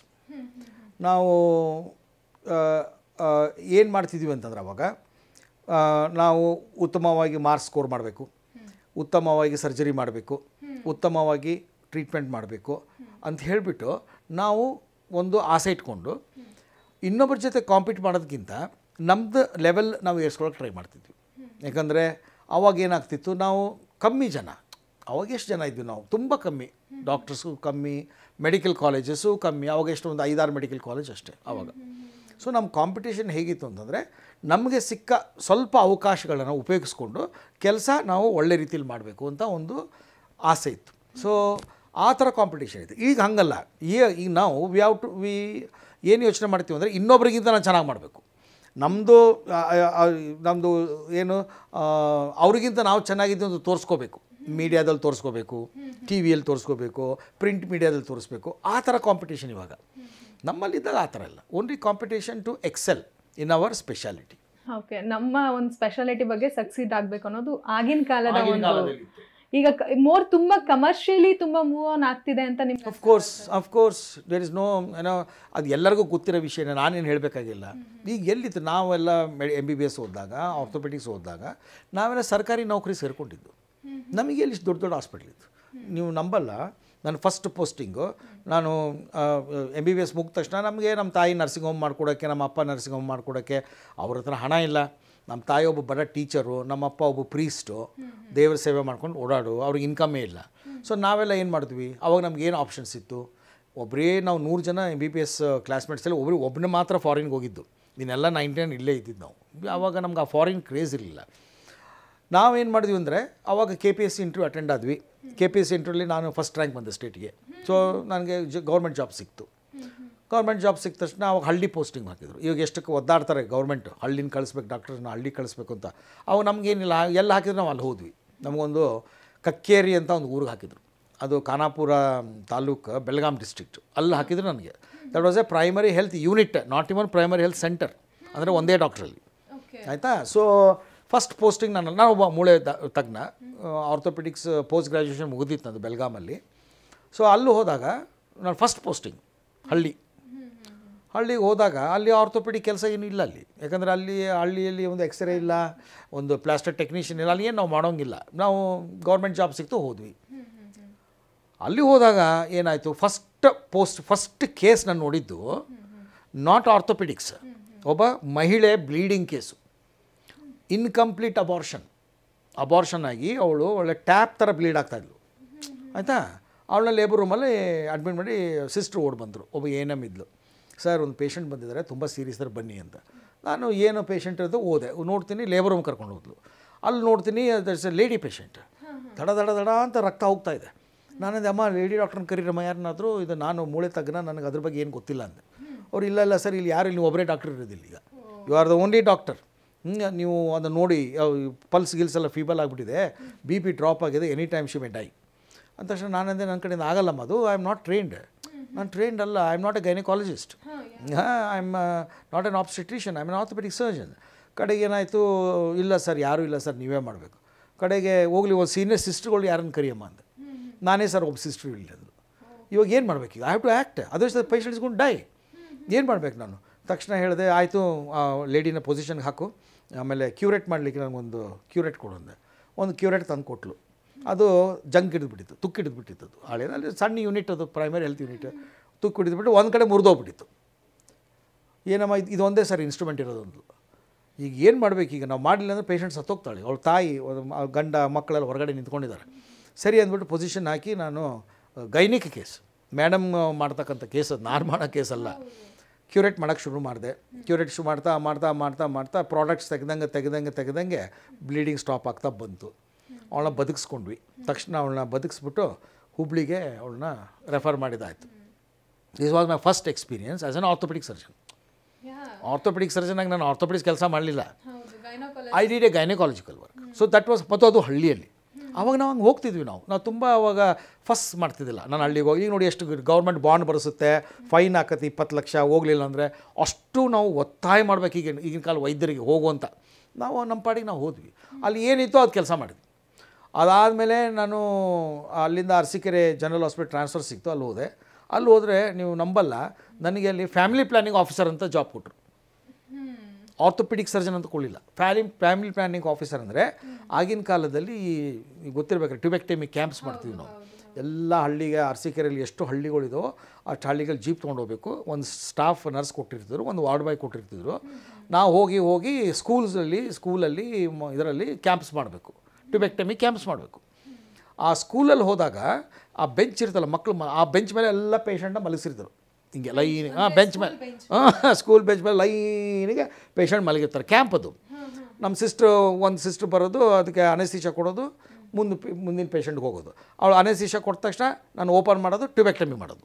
ನಾವು ಏನು ಮಾಡ್ತಿದ್ದೀವಿ ಅಂತಂದ್ರೆ ಅವಾಗ ನಾವು ಉತ್ತಮವಾಗಿ ಮಾರ್ಕ್ಸ್ ಸ್ಕೋರ್ ಮಾಡಬೇಕು, ಉತ್ತಮವಾಗಿ ಸರ್ಜರಿ ಮಾಡಬೇಕು, ಉತ್ತಮವಾಗಿ ಟ್ರೀಟ್ಮೆಂಟ್ ಮಾಡಬೇಕು ಅಂತ ಹೇಳಿಬಿಟ್ಟು ನಾವು ಒಂದು ಆಸೆ ಇಟ್ಕೊಂಡು ಇನ್ನೊಬ್ಬರ ಜೊತೆ ಕಾಂಪೀಟ್ ಮಾಡೋದಕ್ಕಿಂತ ನಮ್ಮದು ಲೆವೆಲ್ ನಾವು ಏರ್ಸ್ಕೊಳ್ಳೋಕೆ ಟ್ರೈ ಮಾಡ್ತಿದ್ವಿ. ಯಾಕಂದರೆ ಅವಾಗ ಏನಾಗ್ತಿತ್ತು, ನಾವು ಕಮ್ಮಿ ಜನ, ಅವಾಗ ಎಷ್ಟು ಜನ ಇದ್ವಿ ನಾವು, ತುಂಬ ಕಮ್ಮಿ, ಡಾಕ್ಟರ್ಸು ಕಮ್ಮಿ, ಮೆಡಿಕಲ್ ಕಾಲೇಜಸ್ಸು ಕಮ್ಮಿ, ಅವಾಗ ಎಷ್ಟು ಒಂದು 5-6 ಮೆಡಿಕಲ್ ಕಾಲೇಜ್ ಅಷ್ಟೇ ಆವಾಗ. ಸೊ ನಮ್ಮ ಕಾಂಪಿಟೇಷನ್ ಹೇಗಿತ್ತು ಅಂತಂದರೆ ನಮಗೆ ಸಿಕ್ಕ ಸ್ವಲ್ಪ ಅವಕಾಶಗಳನ್ನು ಉಪಯೋಗಿಸ್ಕೊಂಡು ಕೆಲಸ ನಾವು ಒಳ್ಳೆ ರೀತಿಯಲ್ಲಿ ಮಾಡಬೇಕು ಅಂತ ಒಂದು ಆಸೆ ಇತ್ತು. ಸೊ ಆ ಥರ ಕಾಂಪಿಟೇಷನ್ ಇತ್ತು. ಈಗ ಹಂಗಲ್ಲ. ಈಗ ನಾವು ಏನು ಯೋಚನೆ ಮಾಡ್ತೀವಿ ಅಂದರೆ ಇನ್ನೊಬ್ರಿಗಿಂತ ನಾನು ಚೆನ್ನಾಗಿ ಮಾಡಬೇಕು, ನಮ್ಮದು ಏನು ಅವ್ರಿಗಿಂತ ನಾವು ಚೆನ್ನಾಗಿದ್ದು ಅಂತ ತೋರಿಸ್ಕೋಬೇಕು, ಮೀಡಿಯಾದಲ್ಲಿ ತೋರಿಸ್ಕೋಬೇಕು, ಟಿ ವಿಯಲ್ಲಿ ತೋರಿಸ್ಕೋಬೇಕು, ಪ್ರಿಂಟ್ ಮೀಡಿಯಾದಲ್ಲಿ ತೋರಿಸ್ಬೇಕು. ಆ ಥರ ಕಾಂಪಿಟೇಷನ್ ಇವಾಗ ನಮ್ಮಲ್ಲಿದ್ದಾಗ ಆ ಥರ ಇಲ್ಲ. Only competition to excel in our speciality. Okay, ನಮ್ಮ ಒಂದು ಸ್ಪೆಷಾಲಿಟಿ ಬಗ್ಗೆ ಸಕ್ಸೀಡ್ ಆಗಬೇಕು ಅನ್ನೋದು ಆಗಿನ ಕಾಲದ ಒಂದು. ಈಗ ತುಂಬ ಕಮರ್ಷಿಯಲಿ ತುಂಬ ಮೂವ್ ಆನ್ ಆಗ್ತಿದೆ ಅಂತ ನಿಮ್ಗೆ? Of course there is no ಏನೋ ಅದು ಎಲ್ಲರಿಗೂ ಗೊತ್ತಿರೋ ವಿಷಯನ ನಾನೇನು ಹೇಳಬೇಕಾಗಿಲ್ಲ. ಈಗ ಎಲ್ಲಿತ್ತು, ನಾವೆಲ್ಲ MBBS ಓದಿದಾಗ, ಆರ್ಥೋಪೆಡಿಕ್ಸ್ ಓದಿದಾಗ ನಾವೆಲ್ಲ ಸರ್ಕಾರಿ ನೌಕರಿ ಸೇರಿಕೊಂಡಿದ್ದು. ನಮಗೆ ಎಲ್ಲಿ ದೊಡ್ಡ ದೊಡ್ಡ ಹಾಸ್ಪಿಟ್ಲ್ ಇತ್ತು. ನೀವು ನಂಬಲ್ಲ, ನನ್ನ ಫಸ್ಟ್ ಪೋಸ್ಟಿಂಗು ನಾನು MBBS ಮುಗಿದ ತಕ್ಷಣ ನಮಗೆ ನಮ್ಮ ತಾಯಿ ನರ್ಸಿಂಗ್ ಹೋಮ್ ಮಾಡಿಕೊಡೋಕ್ಕೆ, ನಮ್ಮ ಅಪ್ಪ ನರ್ಸಿಂಗ್ ಹೋಮ್ ಮಾಡಿಕೊಡೋಕ್ಕೆ ಅವ್ರ ಹತ್ರ ಹಣ ಇಲ್ಲ. ನಮ್ಮ ತಾಯಿ ಒಬ್ಬ ಬಡ ಟೀಚರು, ನಮ್ಮಪ್ಪ ಒಬ್ಬ ಪ್ರೀಸ್ಟು, ದೇವರ ಸೇವೆ ಮಾಡ್ಕೊಂಡು ಓಡಾಡು, ಅವ್ರಿಗೆ ಇನ್ಕಮೇ ಇಲ್ಲ. ಸೊ ನಾವೆಲ್ಲ ಏನು ಮಾಡಿದ್ವಿ, ಅವಾಗ ನಮ್ಗೆ ಏನು ಆಪ್ಷನ್ಸ್ ಇತ್ತು, ನಾವು 100 ಜನ MBBS ಕ್ಲಾಸ್ಮೇಟ್ಸಲ್ಲಿ ಒಬ್ಬನೇ ಮಾತ್ರ ಫಾರಿನ್ಗೆ ಹೋಗಿದ್ದು, ಇನ್ನೆಲ್ಲ 99 ಇಲ್ಲೇ ಇದ್ದಿದ್ದು ನಾವು. ಆವಾಗ ನಮ್ಗೆ ಆ ಫಾರಿನ್ ಕ್ರೇಜ್ ಇರಲಿಲ್ಲ. ನಾವೇನು ಮಾಡಿದ್ವಿ ಅಂದರೆ ಆವಾಗ KPSC ಇಂಟರ್ವ್ಯೂ ಅಟೆಂಡ್ ಆದ್ವಿ. KPSC ಇಂಟರ್ವ್ಯೂಲಿ ನಾನು ಫಸ್ಟ್ ರ್ಯಾಂಕ್ ಬಂದೆ ಸ್ಟೇಟ್ಗೆ. ಸೊ ನನಗೆ ಗೌರ್ಮೆಂಟ್ ಜಾಬ್ ಸಿಕ್ತು. ಗೌರ್ಮೆಂಟ್ ಜಾಬ್ ಸಿಕ್ಕ ತಕ್ಷಣ ಅವಾಗ ಹಳ್ಳಿ ಪೋಸ್ಟಿಂಗ್ ಹಾಕಿದ್ರು. ಇವಾಗ ಎಷ್ಟಕ್ಕೆ ಒದ್ದಾಡ್ತಾರೆ ಗೌರ್ಮೆಂಟ್, ಹಳ್ಳಿನ ಕಳಿಸ್ಬೇಕು, ಡಾಕ್ಟರ್ನ ಹಳ್ಳಿ ಕಳಿಸ್ಬೇಕು ಅಂತ. ಅವಾಗ ನಮಗೇನಿಲ್ಲ, ಎಲ್ಲ ಹಾಕಿದ್ರು ನಾವು ಅಲ್ಲಿ ಹೋದ್ವಿ. ನಮಗೊಂದು ಕಕ್ಕೇರಿ ಅಂತ ಒಂದು ಊರಿಗೆ ಹಾಕಿದ್ರು. ಅದು ಖಾನಾಪುರ ತಾಲೂಕು, ಬೆಳಗಾಂ ಡಿಸ್ಟ್ರಿಕ್ಟು. ಅಲ್ಲಿ ಹಾಕಿದ್ರು ನನಗೆ. That was A primary health unit, not even primary health centre, ಅಂದರೆ ಒಂದೇ ಡಾಕ್ಟ್ರಲ್ಲಿ. ಆಯಿತಾ? ಸೊ ಫಸ್ಟ್ ಪೋಸ್ಟಿಂಗ್ ನಾನು ಒಬ್ಬ ಮೂಳೆ ತಜ್ಞ, ಆರ್ಥೋಪೆಡಿಕ್ಸ್ ಪೋಸ್ಟ್ ಗ್ರ್ಯಾಜುಯೇಷನ್ ಮುಗಿದಿತ್ತು ಅದು ಬೆಳಗಾಮಲ್ಲಿ. ಸೊ ಅಲ್ಲಿ ಹೋದಾಗ ನಾನು ಫಸ್ಟ್ ಪೋಸ್ಟಿಂಗ್ ಹಳ್ಳಿಗೆ ಹೋದಾಗ ಅಲ್ಲಿ ಆರ್ಥೋಪೆಡಿಕ್ ಕೆಲಸ ಏನೂ ಇಲ್ಲ ಅಲ್ಲಿ. ಯಾಕಂದರೆ ಹಳ್ಳಿಯಲ್ಲಿ ಒಂದು ಎಕ್ಸ್ರೇ ಇಲ್ಲ, ಒಂದು ಪ್ಲಾಸ್ಟರ್ ಟೆಕ್ನಿಷಿಯನ್ ಇಲ್ಲ, ಅಲ್ಲಿ ಏನು ನಾವು ಮಾಡೋಂಗಿಲ್ಲ. ನಾವು ಗೌರ್ಮೆಂಟ್ ಜಾಬ್ ಸಿಕ್ತು ಹೋದ್ವಿ. ಅಲ್ಲಿ ಹೋದಾಗ ಏನಾಯಿತು, ಫಸ್ಟ್ ಕೇಸ್ ನಾನು ನೋಡಿದ್ದು ನಾಟ್ ಆರ್ಥೋಪೆಡಿಕ್ಸ್, ಒಬ್ಬ ಮಹಿಳೆ ಬ್ಲೀಡಿಂಗ್ ಕೇಸು, ಇನ್ಕಂಪ್ಲೀಟ್ ಅಬಾರ್ಷನ್ ಆಗಿ ಅವಳು ಒಳ್ಳೆ ಟ್ಯಾಪ್ ಥರ ಬ್ಲೀಡ್ ಆಗ್ತಾಯಿದ್ಲು. ಆಯಿತಾ? ಅವಳನ್ನ ಲೇಬರ್ ರೂಮಲ್ಲಿ ಅಡ್ಮಿಟ್ ಮಾಡಿ ಸಿಸ್ಟ್ರು ಓಡಿ ಬಂದರು. ಒಬ್ಬ ANM ಇದ್ಲು. ಸರ್ ಒಂದು ಪೇಷಂಟ್ ಬಂದಿದ್ದಾರೆ, ತುಂಬ ಸೀರಿಯಸ್ ಸರ್ ಬನ್ನಿ ಅಂತ. ನಾನು ಏನು ಪೇಷಂಟ್ ಇರೋದು ಹೋದೆ, ನೋಡ್ತೀನಿ, ಲೇಬರ್ ರೂಮ್ ಕರ್ಕೊಂಡು ಹೋದ್ಲು. ಅಲ್ಲಿ ನೋಡ್ತೀನಿ ದಟ್ಸ್ ಎ ಲೇಡಿ ಪೇಷಂಟ್, ದಡ ಅಂತ ರಕ್ತ ಹೋಗ್ತಾ ಇದೆ. ನಾನಂದೆ, ಅಮ್ಮ ಲೇಡಿ ಡಾಕ್ಟ್ರನ್ನ ಕರೀರಮ್ಮ ಯಾರನ್ನಾದರೂ, ಇದು ನಾನು ಮೂಳೆ ತಗ್ನ, ನನಗೆ ಅದ್ರ ಬಗ್ಗೆ ಏನು ಗೊತ್ತಿಲ್ಲ ಅಂದೆ. ಅವ್ರು ಇಲ್ಲ ಸರ್, ಇಲ್ಲಿ ಯಾರು, ನೀವು ಒಬ್ಬರೇ ಡಾಕ್ಟರ್ ಇರೋದಿಲ್ಲ, ಈಗ you are the only doctor. ನೀವು ಅದನ್ನು ನೋಡಿ, ಪಲ್ಸ್ ಗಿಲ್ಸ್ ಎಲ್ಲ ಫೀಬಲ್ ಆಗಿಬಿಟ್ಟಿದೆ, BP ಡ್ರಾಪ್ ಆಗಿದೆ, any time she may die ಅಂದ ತಕ್ಷಣ ನಾನಂದೆ, ನನ್ನ ಕಡೆಯಿಂದ ಆಗಲ್ಲಮ್ಮ ಅದು, ಐ ಆಮ್ ನಾಟ್ ಟ್ರೈನ್ಡ್. ನಾನು ಟ್ರೈನ್ಡ್ ಅಲ್ಲ, I am not a gynaecologist, I am not an obstetrician, I am an orthopaedic surgeon. ಕಡೆಗೆ ಏನಾಯಿತು, ಇಲ್ಲ ಸರ್ ಯಾರೂ ಇಲ್ಲ ಸರ್ ನೀವೇ ಮಾಡಬೇಕು. ಕಡೆಗೆ ಹೋಗ್ಲಿ ಒಂದು ಸೀನಿಯರ್ ಸಿಸ್ಟರ್ಗಳು ಯಾರನ್ನು ಕರಿಯಮ್ಮ ಅಂದೆ. ನಾನೇ ಸರ್ ಒಬ್ಬ ಸಿಸ್ಟ್ರು ಇಲ್ಲದು. ಇವಾಗ ಏನು ಮಾಡಬೇಕು ಈಗ? I have to act, others the patient is gone die. ಏನು ಮಾಡಬೇಕು ನಾನು? ತಕ್ಷಣ ಹೇಳಿದೆ, ಆಯಿತು ಲೇಡಿನ ಪೊಸಿಷನ್ಗೆ ಹಾಕು, ಆಮೇಲೆ ಕ್ಯೂರೇಟ್ ಮಾಡಲಿಕ್ಕೆ ನನಗೊಂದು ಕ್ಯೂರೇಟ್ ಕೊಡು ಅಂದೆ. ಒಂದು ಕ್ಯೂರೇಟ್ ತಂದು ಕೊಟ್ಟಲು. ಅದು ಜಂಕ್ ಹಿಡಿದ್ಬಿಟ್ಟಿತ್ತು, ತುಕ್ಕು ಹಿಡಿದ್ಬಿಟ್ಟಿತ್ತು. ಅದು ಹಳೇದಲ್ಲಿ ಸಣ್ಣ ಯೂನಿಟ್, ಅದು ಪ್ರೈಮರಿ ಹೆಲ್ತ್ ಯೂನಿಟ್. ತುಕ್ಕು ಹಿಡಿದ್ಬಿಟ್ಟು ಒಂದು ಕಡೆ ಮುರಿದೋಗ್ಬಿಟ್ಟಿತ್ತು. ಏನಮ್ಮ ಇದು ಒಂದೇ ಸರ್ ಇನ್ಸ್ಟ್ರೂಮೆಂಟ್ ಇರೋದೊಂದು. ಈಗ ಏನು ಮಾಡಬೇಕು? ಈಗ ನಾವು ಮಾಡಲಿಲ್ಲ ಅಂದರೆ ಪೇಷಂಟ್ ಸತ್ತೋಗ್ತಾಳೆ. ಅವಳ ತಾಯಿ ಗಂಡ ಮಕ್ಕಳೆಲ್ಲ ಹೊರಗಡೆ ನಿಂತ್ಕೊಂಡಿದ್ದಾರೆ. ಸರಿ ಅಂದ್ಬಿಟ್ಟು ಪೊಸಿಷನ್ ಹಾಕಿ ನಾನು ಗೈನಿಕ್ ಕೇಸ್, ಮೇಡಮ್ ಮಾಡ್ತಕ್ಕಂಥ ಕೇಸ್, ಅದು ನಾನು ಮಾಡೋ ಕೇಸಲ್ಲ. ಕ್ಯೂರೇಟ್ ಮಾಡೋಕ್ಕೆ ಶುರು ಮಾಡಿದೆ. ಕ್ಯೂರೇಟ್ ಶುರು ಮಾಡ್ತಾ ಪ್ರಾಡಕ್ಟ್ಸ್ ತೆಗೆದಂಗೆ ಬ್ಲೀಡಿಂಗ್ ಸ್ಟಾಪ್ ಆಗ್ತಾ ಬಂತು. ಅವಳನ್ನ ಬದುಕಿಸ್ಕೊಂಡ್ವಿ. ತಕ್ಷಣ ಅವಳನ್ನ ಬದುಕಿಸ್ಬಿಟ್ಟು ಹುಬ್ಳಿಗೆ ಅವಳನ್ನ ರೆಫರ್ ಮಾಡಿದಾಯಿತು. This was my first experience as an orthopaedic surgeon. Orthopaedic ಸರ್ಜನಾಗಿ ನಾನು ಆರ್ಥೋಪೆಡಿಕ್ಸ್ ಕೆಲಸ ಮಾಡಲಿಲ್ಲ. I did a gynaecological work. So that was, ಮತ್ತು ಅದು ಹಳ್ಳಿಯಲ್ಲಿ. ಆವಾಗ ನಾವು ಹಂಗೆ ಹೋಗ್ತಿದ್ವಿ. ನಾವು ತುಂಬ ಅವಾಗ ಫಸ್ಟ್ ಮಾಡ್ತಿದ್ದಿಲ್ಲ. ನಾನು ಹಳ್ಳಿಗೆ ಹೋಗಿ, ಈಗ ನೋಡಿ ಎಷ್ಟು ಗೌರ್ಮೆಂಟ್ ಬಾಂಡ್ ಬರೆಸುತ್ತೆ, ಫೈನ್ ಹಾಕತ್ತೆ 20 ಲಕ್ಷ, ಹೋಗಲಿಲ್ಲ ಅಂದರೆ ಅಷ್ಟು ನಾವು ಒತ್ತಾಯ ಮಾಡಬೇಕು. ಈಗಿನ ಕಾಲ ವೈದ್ಯರಿಗೆ ಹೋಗುವಂತ. ನಾವು ನಮ್ಮ ಪಾಡಿಗೆ ನಾವು ಹೋದ್ವಿ. ಅಲ್ಲಿ ಏನಿತ್ತು ಅದು ಕೆಲಸ ಮಾಡಿದ್ವಿ. ಅದಾದಮೇಲೆ ನಾನು ಅಲ್ಲಿಂದ ಅರಸೀಕೆರೆ ಜನರಲ್ ಹಾಸ್ಪಿಟಲ್ ಟ್ರಾನ್ಸ್ಫರ್ ಸಿಕ್ತು, ಅಲ್ಲಿ ಹೋದೆ. ಅಲ್ಲಿ ಹೋದರೆ ನೀವು ನಂಬಲ್ಲ, ನನಗೆ ಅಲ್ಲಿ ಫ್ಯಾಮಿಲಿ ಪ್ಲ್ಯಾನಿಂಗ್ ಆಫೀಸರ್ ಅಂತ ಜಾಬ್ ಕೊಟ್ಟರು. ಆರ್ಥೋಪೆಡಿಕ್ ಸರ್ಜನ್ ಅಂತ ಕೊಡಲಿಲ್ಲ. ಫ್ಯಾಮಿಲಿ ಪ್ಲ್ಯಾನಿಂಗ್ ಆಫೀಸರ್ ಅಂದರೆ ಆಗಿನ ಕಾಲದಲ್ಲಿ ಗೊತ್ತಿರಬೇಕು, ಟ್ಯೂಬೆಕ್ಟಮಿ ಕ್ಯಾಂಪ್ಸ್ ಮಾಡ್ತೀವಿ ನಾವು. ಎಲ್ಲ ಹಳ್ಳಿಗೆ, ಅರಸೀಕೆರೆಯಲ್ಲಿ ಎಷ್ಟು ಹಳ್ಳಿಗಳಿದೋ ಅಷ್ಟು ಹಳ್ಳಿಗಳು ಜೀಪ್ ತೊಗೊಂಡೋಗ್ಬೇಕು. ಒಂದು ಸ್ಟಾಫ್ ನರ್ಸ್ ಕೊಟ್ಟಿರ್ತಿದ್ರು, ಒಂದು ವಾರ್ಡ್ ಬಾಯ್ ಕೊಟ್ಟಿರ್ತಿದ್ರು. ನಾವು ಹೋಗಿ ಸ್ಕೂಲಲ್ಲಿ ಇದರಲ್ಲಿ ಕ್ಯಾಂಪ್ಸ್ ಮಾಡಬೇಕು, ಟ್ಯೂಬೆಕ್ಟಮಿ ಕ್ಯಾಂಪ್ಸ್ ಮಾಡಬೇಕು. ಆ ಸ್ಕೂಲಲ್ಲಿ ಹೋದಾಗ ಆ ಬೆಂಚ್ ಇರ್ತಲ್ಲ, ಮಕ್ಕಳು ಆ ಬೆಂಚ್ ಮೇಲೆ ಎಲ್ಲ ಪೇಷಂಟ್ನ ಮಲಗಿಸಿರ್ತಾರೆ. ಹಿಂಗೆ ಲೈನ್, ಬೆಂಚ್ ಮೇಲೆ, ಸ್ಕೂಲ್ ಬೆಂಚ್ ಮೇಲೆ ಲೈನಿಗೆ ಪೇಷಂಟ್ ಮಲಗಿರ್ತಾರೆ. ಕ್ಯಾಂಪ್ ಅದು. ನಮ್ಮ ಒಂದು ಸಿಸ್ಟ್ರು ಬರೋದು, ಅದಕ್ಕೆ ಅನೆಸ್ಥೀಶಾ ಕೊಡೋದು, ಮುಂದಿನ ಪೇಷಂಟ್ಗೆ ಹೋಗೋದು. ಅವಳು ಅನೆಸ್ಥೀಶಾ ಕೊಟ್ಟ ತಕ್ಷಣ ನಾನು ಓಪನ್ ಮಾಡೋದು, ಟ್ಯೂಬೆಕ್ಟಮಿ ಮಾಡೋದು.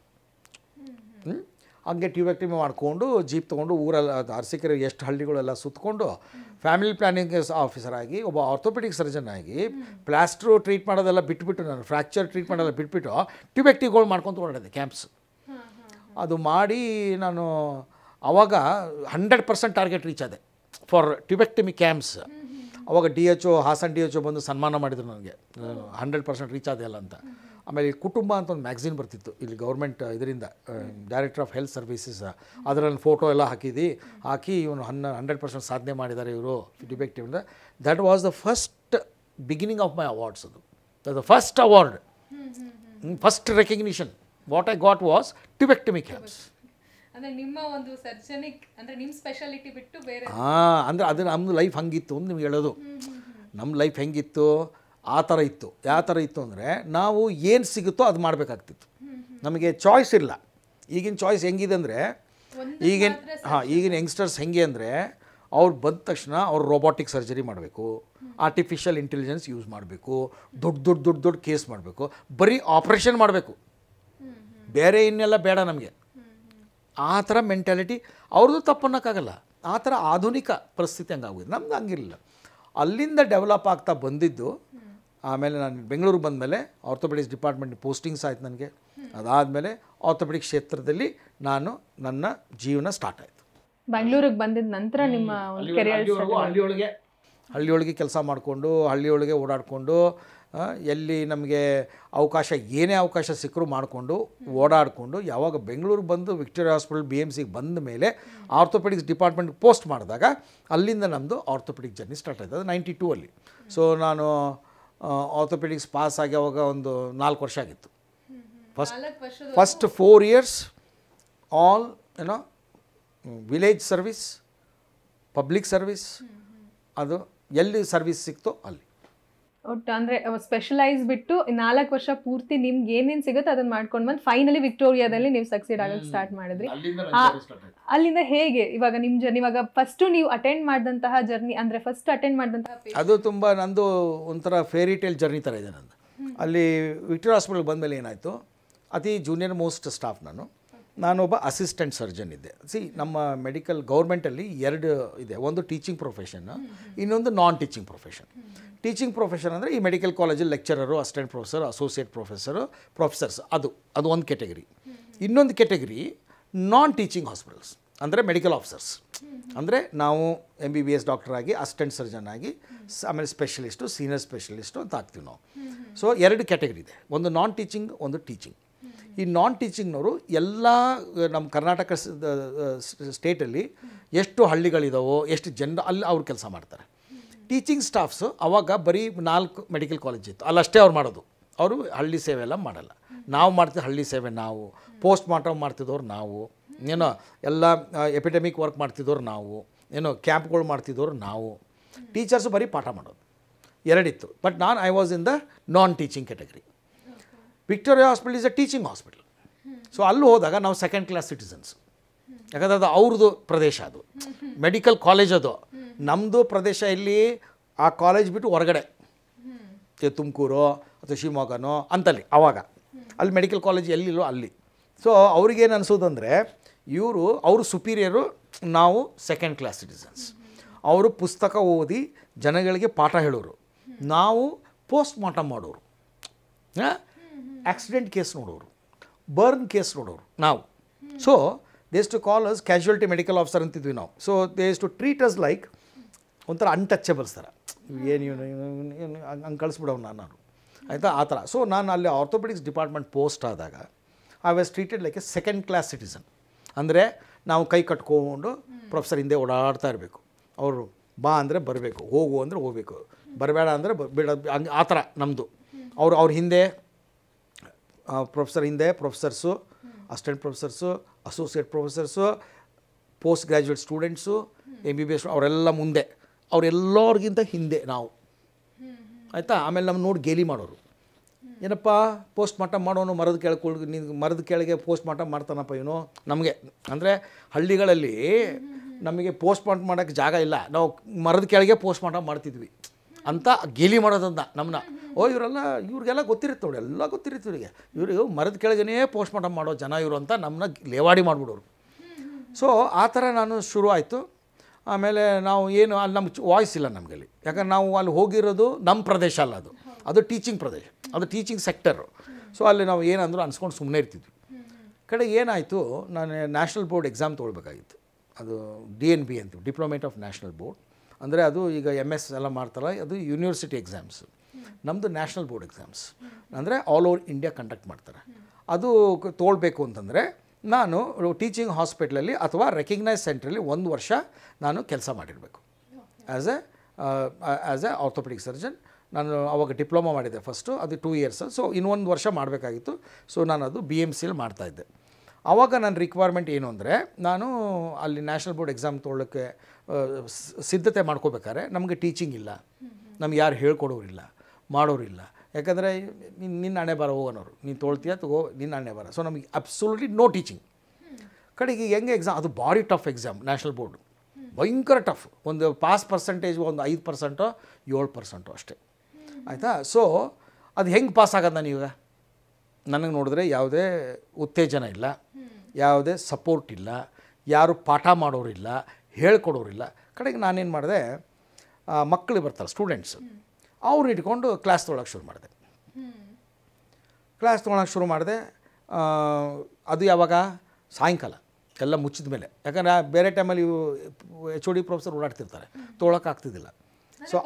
ಹಂಗೆ ಟ್ಯೂಬೆಕ್ಟಮಿ ಮಾಡಿಕೊಂಡು ಜೀಪ್ ತೊಗೊಂಡು ಊರಲ್ಲಿ ಅರಸೀಕೆರೆ ಎಷ್ಟು ಹಳ್ಳಿಗಳೆಲ್ಲ ಸುತ್ತಕೊಂಡು ಫ್ಯಾಮಿಲಿ ಪ್ಲ್ಯಾನಿಂಗ್ ಆಫೀಸರ್ ಆಗಿ, ಒಬ್ಬ ಆರ್ಥೋಪೆಡಿಕ್ ಸರ್ಜನ್ ಆಗಿ, ಪ್ಲಾಸ್ಟ್ರು ಟ್ರೀಟ್ ಮಾಡೋದೆಲ್ಲ ಬಿಟ್ಬಿಟ್ಟು, ನಾನು ಫ್ರ್ಯಾಕ್ಚರ್ ಟ್ರೀಟ್ ಮಾಡೋದೆಲ್ಲ ಬಿಟ್ಬಿಟ್ಟು ಟ್ಯೂಬೆಕ್ಟಿಗಳು ಮಾಡ್ಕೊಂಡು ಹೊರಡಿದೆ ಕ್ಯಾಂಪ್ಸ್. ಅದು ಮಾಡಿ ನಾನು ಆವಾಗ 100% ಟಾರ್ಗೆಟ್ ರೀಚ್ ಆದೆ ಫಾರ್ ಟ್ಯೂಬೆಕ್ಟಮಿ ಕ್ಯಾಂಪ್ಸ್. ಅವಾಗ DHO, ಹಾಸನ್ DHO ಬಂದು ಸನ್ಮಾನ ಮಾಡಿದ್ರು ನನಗೆ, 100% ರೀಚ್ ಆದೆ ಅಲ್ಲ ಅಂತ. ಆಮೇಲೆ ಕುಟುಂಬ ಅಂತ ಒಂದು ಮ್ಯಾಗ್ಝಿನ್ ಬರ್ತಿತ್ತು ಇಲ್ಲಿ ಗೌರ್ಮೆಂಟ್ ಇದರಿಂದ, ಡೈರೆಕ್ಟರ್ ಆಫ್ ಹೆಲ್ತ್ ಸರ್ವಿಸಸ್. ಅದರಲ್ಲಿ ಫೋಟೋ ಎಲ್ಲ ಹಾಕಿ ಇವನು 100% ಸಾಧನೆ ಮಾಡಿದ್ದಾರೆ ಇವರು ಟ್ಯೂಬೆಕ್ಟಮಿಂದ. That was the first beginning of my awards. ಅದು the first award, first recognition what I got was tubectomy camps. ಅಂದರೆ ನಿಮ್ಮ ಒಂದು ಸರ್ಜನಿಕ್, ಅಂದರೆ ನಿಮ್ಮ ಸ್ಪೆಷಾಲಿಟಿ ಬಿಟ್ಟು ಬೇರೆ. ಅಂದರೆ ಅದು ನಮ್ಮದು ಲೈಫ್ ಹಂಗಿತ್ತು ಅಂತ ನಿಮ್ಗೆ ಹೇಳೋದು. ನಮ್ಮ ಲೈಫ್ ಹೆಂಗಿತ್ತು ಆ ಥರ ಇತ್ತು. ಯಾವ ಥರ ಇತ್ತು ಅಂದರೆ ನಾವು ಏನು ಸಿಗುತ್ತೋ ಅದು ಮಾಡಬೇಕಾಗ್ತಿತ್ತು. ನಮಗೆ ಚಾಯ್ಸ್ ಇಲ್ಲ. ಈಗಿನ ಚಾಯ್ಸ್ ಹೆಂಗಿದೆ ಅಂದರೆ, ಈಗಿನ ಯಂಗ್ಸ್ಟರ್ಸ್ ಹೆಂಗೆ ಅಂದರೆ, ಅವ್ರು ಬಂದ ತಕ್ಷಣ ಅವ್ರು ರೋಬೋಟಿಕ್ ಸರ್ಜರಿ ಮಾಡಬೇಕು, ಆರ್ಟಿಫಿಷಿಯಲ್ ಇಂಟೆಲಿಜೆನ್ಸ್ ಯೂಸ್ ಮಾಡಬೇಕು, ದೊಡ್ಡ ಕೇಸ್ ಮಾಡಬೇಕು, ಬರೀ ಆಪ್ರೇಷನ್ ಮಾಡಬೇಕು, ಬೇರೆ ಇನ್ನೆಲ್ಲ ಬೇಡ ನಮಗೆ. ಆ ಥರ ಮೆಂಟ್ಯಾಲಿಟಿ ಅವ್ರದ್ದು. ತಪ್ಪನ್ನೋಕ್ಕಾಗಲ್ಲ. ಆ ಥರ ಆಧುನಿಕ ಪರಿಸ್ಥಿತಿ ಹಂಗಾಗೋದು. ನಮ್ದು ಹಂಗಿರಲಿಲ್ಲ. ಅಲ್ಲಿಂದ ಡೆವಲಪ್ ಆಗ್ತಾ ಬಂದಿದ್ದು. ಆಮೇಲೆ ನಾನು ಬೆಂಗಳೂರಿಗೆ ಬಂದಮೇಲೆ ಆರ್ಥೋಪೆಡಿಕ್ಸ್ ಡಿಪಾರ್ಟ್ಮೆಂಟ್ ಪೋಸ್ಟಿಂಗ್ಸ್ ಆಯಿತು ನನಗೆ. ಅದಾದಮೇಲೆ ಆರ್ಥೋಪೆಡಿಕ್ ಕ್ಷೇತ್ರದಲ್ಲಿ ನನ್ನ ಜೀವನ ಸ್ಟಾರ್ಟ್ ಆಯಿತು. ಬೆಂಗಳೂರಿಗೆ ಬಂದಿದ್ದ ನಂತರ ನಿಮ್ಮ ಹಳ್ಳಿಯೊಳಗೆ ಕೆಲಸ ಮಾಡಿಕೊಂಡು, ಹಳ್ಳಿಯೊಳಗೆ ಓಡಾಡಿಕೊಂಡು, ಎಲ್ಲಿ ನಮಗೆ ಏನೇ ಅವಕಾಶ ಸಿಕ್ಕರೂ ಮಾಡಿಕೊಂಡು ಓಡಾಡಿಕೊಂಡು, ಯಾವಾಗ ಬೆಂಗಳೂರಿಗೆ ಬಂದು ವಿಕ್ಟೋರಿಯಾ ಹಾಸ್ಪಿಟಲ್ BMCಗೆ ಬಂದ ಮೇಲೆ ಆರ್ಥೋಪೆಡಿಕ್ಸ್ ಡಿಪಾರ್ಟ್ಮೆಂಟ್ಗೆ ಪೋಸ್ಟ್ ಮಾಡಿದಾಗ ಅಲ್ಲಿಂದ ನಮ್ಮದು ಆರ್ಥೋಪೆಡಿಕ್ ಜರ್ನಿ ಸ್ಟಾರ್ಟ್ ಆಯಿತು. ಅದು 92ಅಲ್ಲಿ. ಸೊ ನಾನು ಆರ್ಥೋಪೆಡಿಕ್ಸ್ ಪಾಸ್ ಆಗಿ ಅವಾಗ ಒಂದು 4 ವರ್ಷ ಆಗಿತ್ತು. First 4 years all village service, public service, ಅದು ಎಲ್ಲಿ ಸರ್ವಿಸ್ ಸಿಕ್ತೋ ಅಲ್ಲಿ. ಒಟ್ಟು ಅಂದರೆ ಸ್ಪೆಷಲೈಸ್ ಬಿಟ್ಟು 4 ವರ್ಷ ಪೂರ್ತಿ ನಿಮ್ಗೆ ಏನೇನು ಸಿಗುತ್ತೋ ಅದನ್ನು ಮಾಡ್ಕೊಂಡು ಬಂದು ಫೈನಲಿ ವಿಕ್ಟೋರಿಯಾದಲ್ಲಿ ನೀವು ಸಕ್ಸೀಡ್ ಆಗಕ್ಕೆ ಸ್ಟಾರ್ಟ್ ಮಾಡಿದ್ರಿ. ಅಲ್ಲಿಂದ ಹೇಗೆ ಇವಾಗ ನಿಮ್ಮ ಜರ್ನಿ, ಇವಾಗ ಫಸ್ಟು ನೀವು ಅಟೆಂಡ್ ಮಾಡಿದಂತಹ ಜರ್ನಿ, ಅಂದರೆ ಫಸ್ಟ್ ಅಟೆಂಡ್ ಮಾಡಿದಂತಹ ಅದು ತುಂಬ ನಂದು ಒಂಥರ ಫೇರಿ ಟೇಲ್ ಜರ್ನಿ ಥರ ಇದೆ ನಂದು. ಅಲ್ಲಿ ವಿಕ್ಟೋರಿಯಾ ಹಾಸ್ಪಿಟಲ್ಗೆ ಬಂದಮೇಲೆ ಏನಾಯಿತು, ಅತಿ ಜೂನಿಯರ್ ಮೋಸ್ಟ್ ಸ್ಟಾಫ್ ನಾನೊಬ್ಬ ಅಸಿಸ್ಟೆಂಟ್ ಸರ್ಜನ್ ಇದ್ದೆ. ನಮ್ಮ ಮೆಡಿಕಲ್ ಗೌರ್ಮೆಂಟಲ್ಲಿ 2 ಇದೆ. ಒಂದು ಟೀಚಿಂಗ್ ಪ್ರೊಫೆಷನ್, ಇನ್ನೊಂದು ನಾನ್ ಟೀಚಿಂಗ್ ಪ್ರೊಫೆಷನ್. ಟೀಚಿಂಗ್ ಪ್ರೊಫೆಷನ್ ಅಂದರೆ ಈ ಮೆಡಿಕಲ್ ಕಾಲೇಜಲ್ಲಿ lecturer, assistant professor, associate professors, ಅದು ಒಂದು ಕೆಟಗರಿ. ಇನ್ನೊಂದು ಕೆಟಗರಿ ನಾನ್ ಟೀಚಿಂಗ್ ಹಾಸ್ಪಿಟಲ್ಸ್ ಅಂದರೆ ಮೆಡಿಕಲ್ ಆಫೀಸರ್ಸ್. ಅಂದರೆ ನಾವು MBBS ಡಾಕ್ಟರ್ ಆಗಿ ಅಸಿಸ್ಟೆಂಟ್ ಸರ್ಜನ್ ಆಗಿ ಆಮೇಲೆ ಸ್ಪೆಷಲಿಸ್ಟು ಸೀನಿಯರ್ ಸ್ಪೆಷಲಿಸ್ಟು ಅಂತ ಆಗ್ತೀವಿ ನಾವು. ಸೊ 2 ಕ್ಯಾಟಗರಿ ಇದೆ, ಒಂದು ನಾನ್ ಟೀಚಿಂಗ್, ಒಂದು ಟೀಚಿಂಗ್. ಈ ನಾನ್ ಟೀಚಿಂಗ್ನವರು ಎಲ್ಲ ನಮ್ಮ ಕರ್ನಾಟಕ ಸ್ಟೇಟಲ್ಲಿ ಎಷ್ಟು ಹಳ್ಳಿಗಳಿದಾವೋ ಎಷ್ಟು ಜನ ಅಲ್ಲಿ ಅವ್ರು ಕೆಲಸ ಮಾಡ್ತಾರೆ. ಟೀಚಿಂಗ್ ಸ್ಟಾಫ್ಸು ಅವಾಗ ಬರೀ 4 ಮೆಡಿಕಲ್ ಕಾಲೇಜ್ ಇತ್ತು, ಅಲ್ಲಷ್ಟೇ ಅವ್ರು ಮಾಡೋದು. ಅವರು ಹಳ್ಳಿ ಸೇವೆ ಎಲ್ಲ ಮಾಡಲ್ಲ. ನಾವು ಮಾಡ್ತೀವಿ ಹಳ್ಳಿ ಸೇವೆ, ನಾವು ಪೋಸ್ಟ್ ಮಾರ್ಟಮ್ ಮಾಡ್ತಿದ್ದವ್ರು ನಾವು, ಏನೋ ಎಲ್ಲ ಎಪಿಡೆಮಿಕ್ ವರ್ಕ್ ಮಾಡ್ತಿದ್ದವ್ರು ನಾವು, ಏನೋ ಕ್ಯಾಂಪ್ಗಳು ಮಾಡ್ತಿದ್ದವ್ರು ನಾವು. ಟೀಚರ್ಸು ಬರೀ ಪಾಠ ಮಾಡೋದು 2 ಇತ್ತು. But I was in the non teaching category. Victoria hospital is a teaching hospital. So ಅಲ್ಲಿ ಹೋದಾಗ ನಾವು ಸೆಕೆಂಡ್ ಕ್ಲಾಸ್ ಸಿಟಿಸನ್ಸ್, ಯಾಕಂದರೆ ಅದು ಅವ್ರದ್ದು ಪ್ರದೇಶ, ಅದು ಮೆಡಿಕಲ್ ಕಾಲೇಜ್, ಅದು ನಮ್ಮದು ಪ್ರದೇಶ. ಇಲ್ಲಿ ಆ ಕಾಲೇಜ್ ಬಿಟ್ಟು ಹೊರಗಡೆ ತುಮಕೂರು ಅಥವಾ ಶಿವಮೊಗ್ಗನೋ ಅಂತಲ್ಲಿ ಆವಾಗ ಅಲ್ಲಿ ಮೆಡಿಕಲ್ ಕಾಲೇಜ್ ಎಲ್ಲಿಲ್ಲೋ ಅಲ್ಲಿ. ಸೊ ಅವ್ರಿಗೇನು ಅನಿಸೋದಂದರೆ ಅವರು ಸುಪೀರಿಯರು, ನಾವು ಸೆಕೆಂಡ್ ಕ್ಲಾಸ್ ಸಿಟಿಸನ್ಸ್. ಅವರು ಪುಸ್ತಕ ಓದಿ ಜನಗಳಿಗೆ ಪಾಠ ಹೇಳೋರು, ನಾವು ಪೋಸ್ಟ್ ಮಾರ್ಟಮ್ ಮಾಡೋರು, ಆಕ್ಸಿಡೆಂಟ್ ಕೇಸ್ ನೋಡೋರು, ಬರ್ನ್ ಕೇಸ್ ನೋಡೋರು ನಾವು. So they to call us casualty medical officer ಅಂತಿದ್ವಿ ನಾವು. So they to treat us like ಒಂಥರ ಅನ್ಟಚಬಲ್ಸ್ ಥರ, ಏನು ಹಂಗೆ ಕಳಿಸ್ಬಿಡೋನು ನಾನು, ಆಯಿತಾ, ಆ ಥರ. ಸೊ ನಾನು ಅಲ್ಲಿ ಆರ್ಥೋಪೆಡಿಕ್ಸ್ ಡಿಪಾರ್ಟ್ಮೆಂಟ್ ಪೋಸ್ಟ್ ಆದಾಗ I was treated like A second class citizen. ಅಂದರೆ ನಾವು ಕೈ ಕಟ್ಕೊಂಡು ಪ್ರೊಫೆಸರ್ ಹಿಂದೆ ಓಡಾಡ್ತಾ ಇರಬೇಕು. ಅವರು ಬಾ ಅಂದರೆ ಬರಬೇಕು, ಹೋಗು ಅಂದರೆ ಹೋಗಬೇಕು, ಬರಬೇಡ ಅಂದರೆ ಬಿಡೋದು, ಹಂಗೆ ಆ ಥರ ನಮ್ಮದು. ಅವ್ರ ಹಿಂದೆ ಪ್ರೊಫೆಸರ್ ಹಿಂದೆ professors, assistant professors, associate professors, post graduate students, MBBS ಅವರೆಲ್ಲ ಮುಂದೆ, ಅವರೆಲ್ಲರಿಗಿಂತ ಹಿಂದೆ ನಾವು, ಆಯಿತಾ. ಆಮೇಲೆ ನಮ್ಮ ನೋಡಿ ಗೇಲಿ ಮಾಡೋರು, ಏನಪ್ಪ ಪೋಸ್ಟ್ ಮಾರ್ಟಮ್ ಮಾಡೋನು ಮರದ ಕೆಳಗೆ, ನೀನು ಮರದ ಕೆಳಗೆ ಪೋಸ್ಟ್ ಮಾರ್ಟಮ್ ಮಾಡ್ತಾನಪ್ಪ ಇವನು. ನಮಗೆ ಅಂದರೆ ಹಳ್ಳಿಗಳಲ್ಲಿ ನಮಗೆ ಪೋಸ್ಟ್ ಮಾರ್ಟಮ್ ಮಾಡೋಕ್ಕೆ ಜಾಗ ಇಲ್ಲ, ನಾವು ಮರದ ಕೆಳಗೆ ಪೋಸ್ಟ್ ಮಾರ್ಟಮ್ ಮಾಡ್ತಿದ್ವಿ ಅಂತ ಗೇಲಿ ಮಾಡೋದಂತ ನಮ್ಮನ್ನ. ಇವ್ರಿಗೆಲ್ಲ ಗೊತ್ತಿರುತ್ತೆ ನೋಡಿ, ಎಲ್ಲ ಗೊತ್ತಿರುತ್ತೆ ಇವರಿಗೆ, ಇವರು ಮರದ ಕೆಳಗೇ ಪೋಸ್ಟ್ ಮಾರ್ಟಮ್ ಮಾಡೋ ಜನ ಇವರು ಅಂತ ನಮ್ಮನ್ನ ಲೇವಾಡಿ ಮಾಡಿಬಿಡೋರು. ಸೊ ಆ ಥರ ನಾನು ಶುರು ಆಯಿತು. ಆಮೇಲೆ ನಾವು ಏನು ಅಲ್ಲಿ ನಮ್ಗೆ ವಾಯ್ಸ್ ಇಲ್ಲ ನಮಗೆ ಅಲ್ಲಿ, ಯಾಕಂದ್ರೆ ನಾವು ಅಲ್ಲಿ ಹೋಗಿರೋದು ನಮ್ಮ ಪ್ರದೇಶ ಅಲ್ಲ, ಅದು ಟೀಚಿಂಗ್ ಪ್ರದೇಶ, ಅದು ಟೀಚಿಂಗ್ ಸೆಕ್ಟರು. ಸೊ ಅಲ್ಲಿ ನಾವು ಏನಂದ್ರು ಅನ್ಸ್ಕೊಂಡು ಸುಮ್ಮನೆ ಇರ್ತಿದ್ವಿ. ಕಡೆಗೆ ಏನಾಯಿತು, ನಾನು ನ್ಯಾಷನಲ್ ಬೋರ್ಡ್ ಎಕ್ಸಾಮ್ ತೊಗೊಳ್ಬೇಕಾಗಿತ್ತು. ಅದು DNB ಅಂತೀವಿ, ಡಿಪ್ಲೊಮೇಟ್ ಆಫ್ ನ್ಯಾಷನಲ್ ಬೋರ್ಡ್. ಅಂದರೆ ಅದು ಈಗ MS ಎಲ್ಲ ಮಾಡ್ತಾರಲ್ಲ, ಅದು ಯೂನಿವರ್ಸಿಟಿ ಎಕ್ಸಾಮ್ಸ್. ನಮ್ಮದು ನ್ಯಾಷನಲ್ ಬೋರ್ಡ್ ಎಕ್ಸಾಮ್ಸ್, ಅಂದರೆ ಆಲ್ ಓವರ್ ಇಂಡಿಯಾ ಕಂಡಕ್ಟ್ ಮಾಡ್ತಾರೆ. ಅದು ತೊಗೊಳ್ಬೇಕು ಅಂತಂದರೆ ನಾನು ಟೀಚಿಂಗ್ ಹಾಸ್ಪಿಟ್ಲಲ್ಲಿ ಅಥವಾ ರೆಕಗ್ನೈಸ್ ಸೆಂಟ್ರಲ್ಲಿ 1 ವರ್ಷ ನಾನು ಕೆಲಸ ಮಾಡಿರಬೇಕು ಆ್ಯಸ್ ಎ ಆರ್ಥೋಪೆಡಿಕ್ ಸರ್ಜನ್. ನಾನು ಆವಾಗ ಡಿಪ್ಲೊಮಾ ಮಾಡಿದ್ದೆ ಫಸ್ಟು, ಅದು 2 ಇಯರ್ಸ್. ಸೊ ಇನ್ನೊಂದು ವರ್ಷ ಮಾಡಬೇಕಾಗಿತ್ತು. ಸೊ ನಾನು ಅದು BMCಯಲ್ಲಿ ಮಾಡ್ತಾಯಿದ್ದೆ. ಆವಾಗ ನನ್ನ ರಿಕ್ವೈರ್ಮೆಂಟ್ ಏನು ಅಂದರೆ, ನಾನು ಅಲ್ಲಿ ನ್ಯಾಷನಲ್ ಬೋರ್ಡ್ ಎಕ್ಸಾಮ್ ತೊಗೊಳ್ಳೋಕ್ಕೆ ಸಿದ್ಧತೆ ಮಾಡ್ಕೋಬೇಕಾದ್ರೆ ನಮಗೆ ಟೀಚಿಂಗ್ ಇಲ್ಲ, ನಮ್ಗೆ ಯಾರು ಹೇಳ್ಕೊಡೋರಿಲ್ಲ, ಮಾಡೋರಿಲ್ಲ. ಯಾಕಂದರೆ ನಿನ್ನ ಹಣೆ ಬರ ಹೋಗೋನವರು, ನೀನು ತೊಳ್ತೀಯ ತಗೋ, ನಿನ್ನ ಹಣೆ ಬರ. ಸೊ ನಮಗೆ ಅಬ್ಸಲ್ಯೂಟ್ಲಿ ನೋ ಟೀಚಿಂಗ್. ಕಡೆಗೆ ಹೆಂಗೆ ಎಕ್ಸಾಮ್, ಅದು ಭಾರಿ ಟಫ್ ಎಕ್ಸಾಮ್ ನ್ಯಾಷನಲ್ ಬೋರ್ಡ್, ಭಯಂಕರ ಟಫ್. ಒಂದು ಪಾಸ್ ಪರ್ಸೆಂಟೇಜ್ ಒಂದು 5%, 7% ಅಷ್ಟೇ, ಆಯಿತಾ. ಸೊ ಅದು ಹೆಂಗೆ ಪಾಸ್ ಆಗೋದು ನನಗೀಗ? ನನಗೆ ನೋಡಿದ್ರೆ ಯಾವುದೇ ಉತ್ತೇಜನ ಇಲ್ಲ, ಯಾವುದೇ ಸಪೋರ್ಟ್ ಇಲ್ಲ, ಯಾರು ಪಾಠ ಮಾಡೋರಿಲ್ಲ, ಹೇಳ್ಕೊಡೋರಿಲ್ಲ. ಕಡೆಗೆ ನಾನೇನು ಮಾಡಿದೆ, ಮಕ್ಕಳು ಬರ್ತಾರೆ ಸ್ಟೂಡೆಂಟ್ಸ್, ಅವ್ರನ್ನ ಇಟ್ಕೊಂಡು ಕ್ಲಾಸ್ ತೊಗೊಳಕ್ಕೆ ಶುರು ಮಾಡಿದೆ. ಅದು ಯಾವಾಗ? ಸಾಯಂಕಾಲ ಎಲ್ಲ ಮುಚ್ಚಿದ ಮೇಲೆ. ಯಾಕಂದರೆ ಬೇರೆ ಟೈಮಲ್ಲಿ HOD ಪ್ರೊಫೆಸರ್ ಓಡಾಡ್ತಿರ್ತಾರೆ, ತೊಗೊಳಕ್ಕಾಗ್ತಿದ್ದಿಲ್ಲ. ಸೊ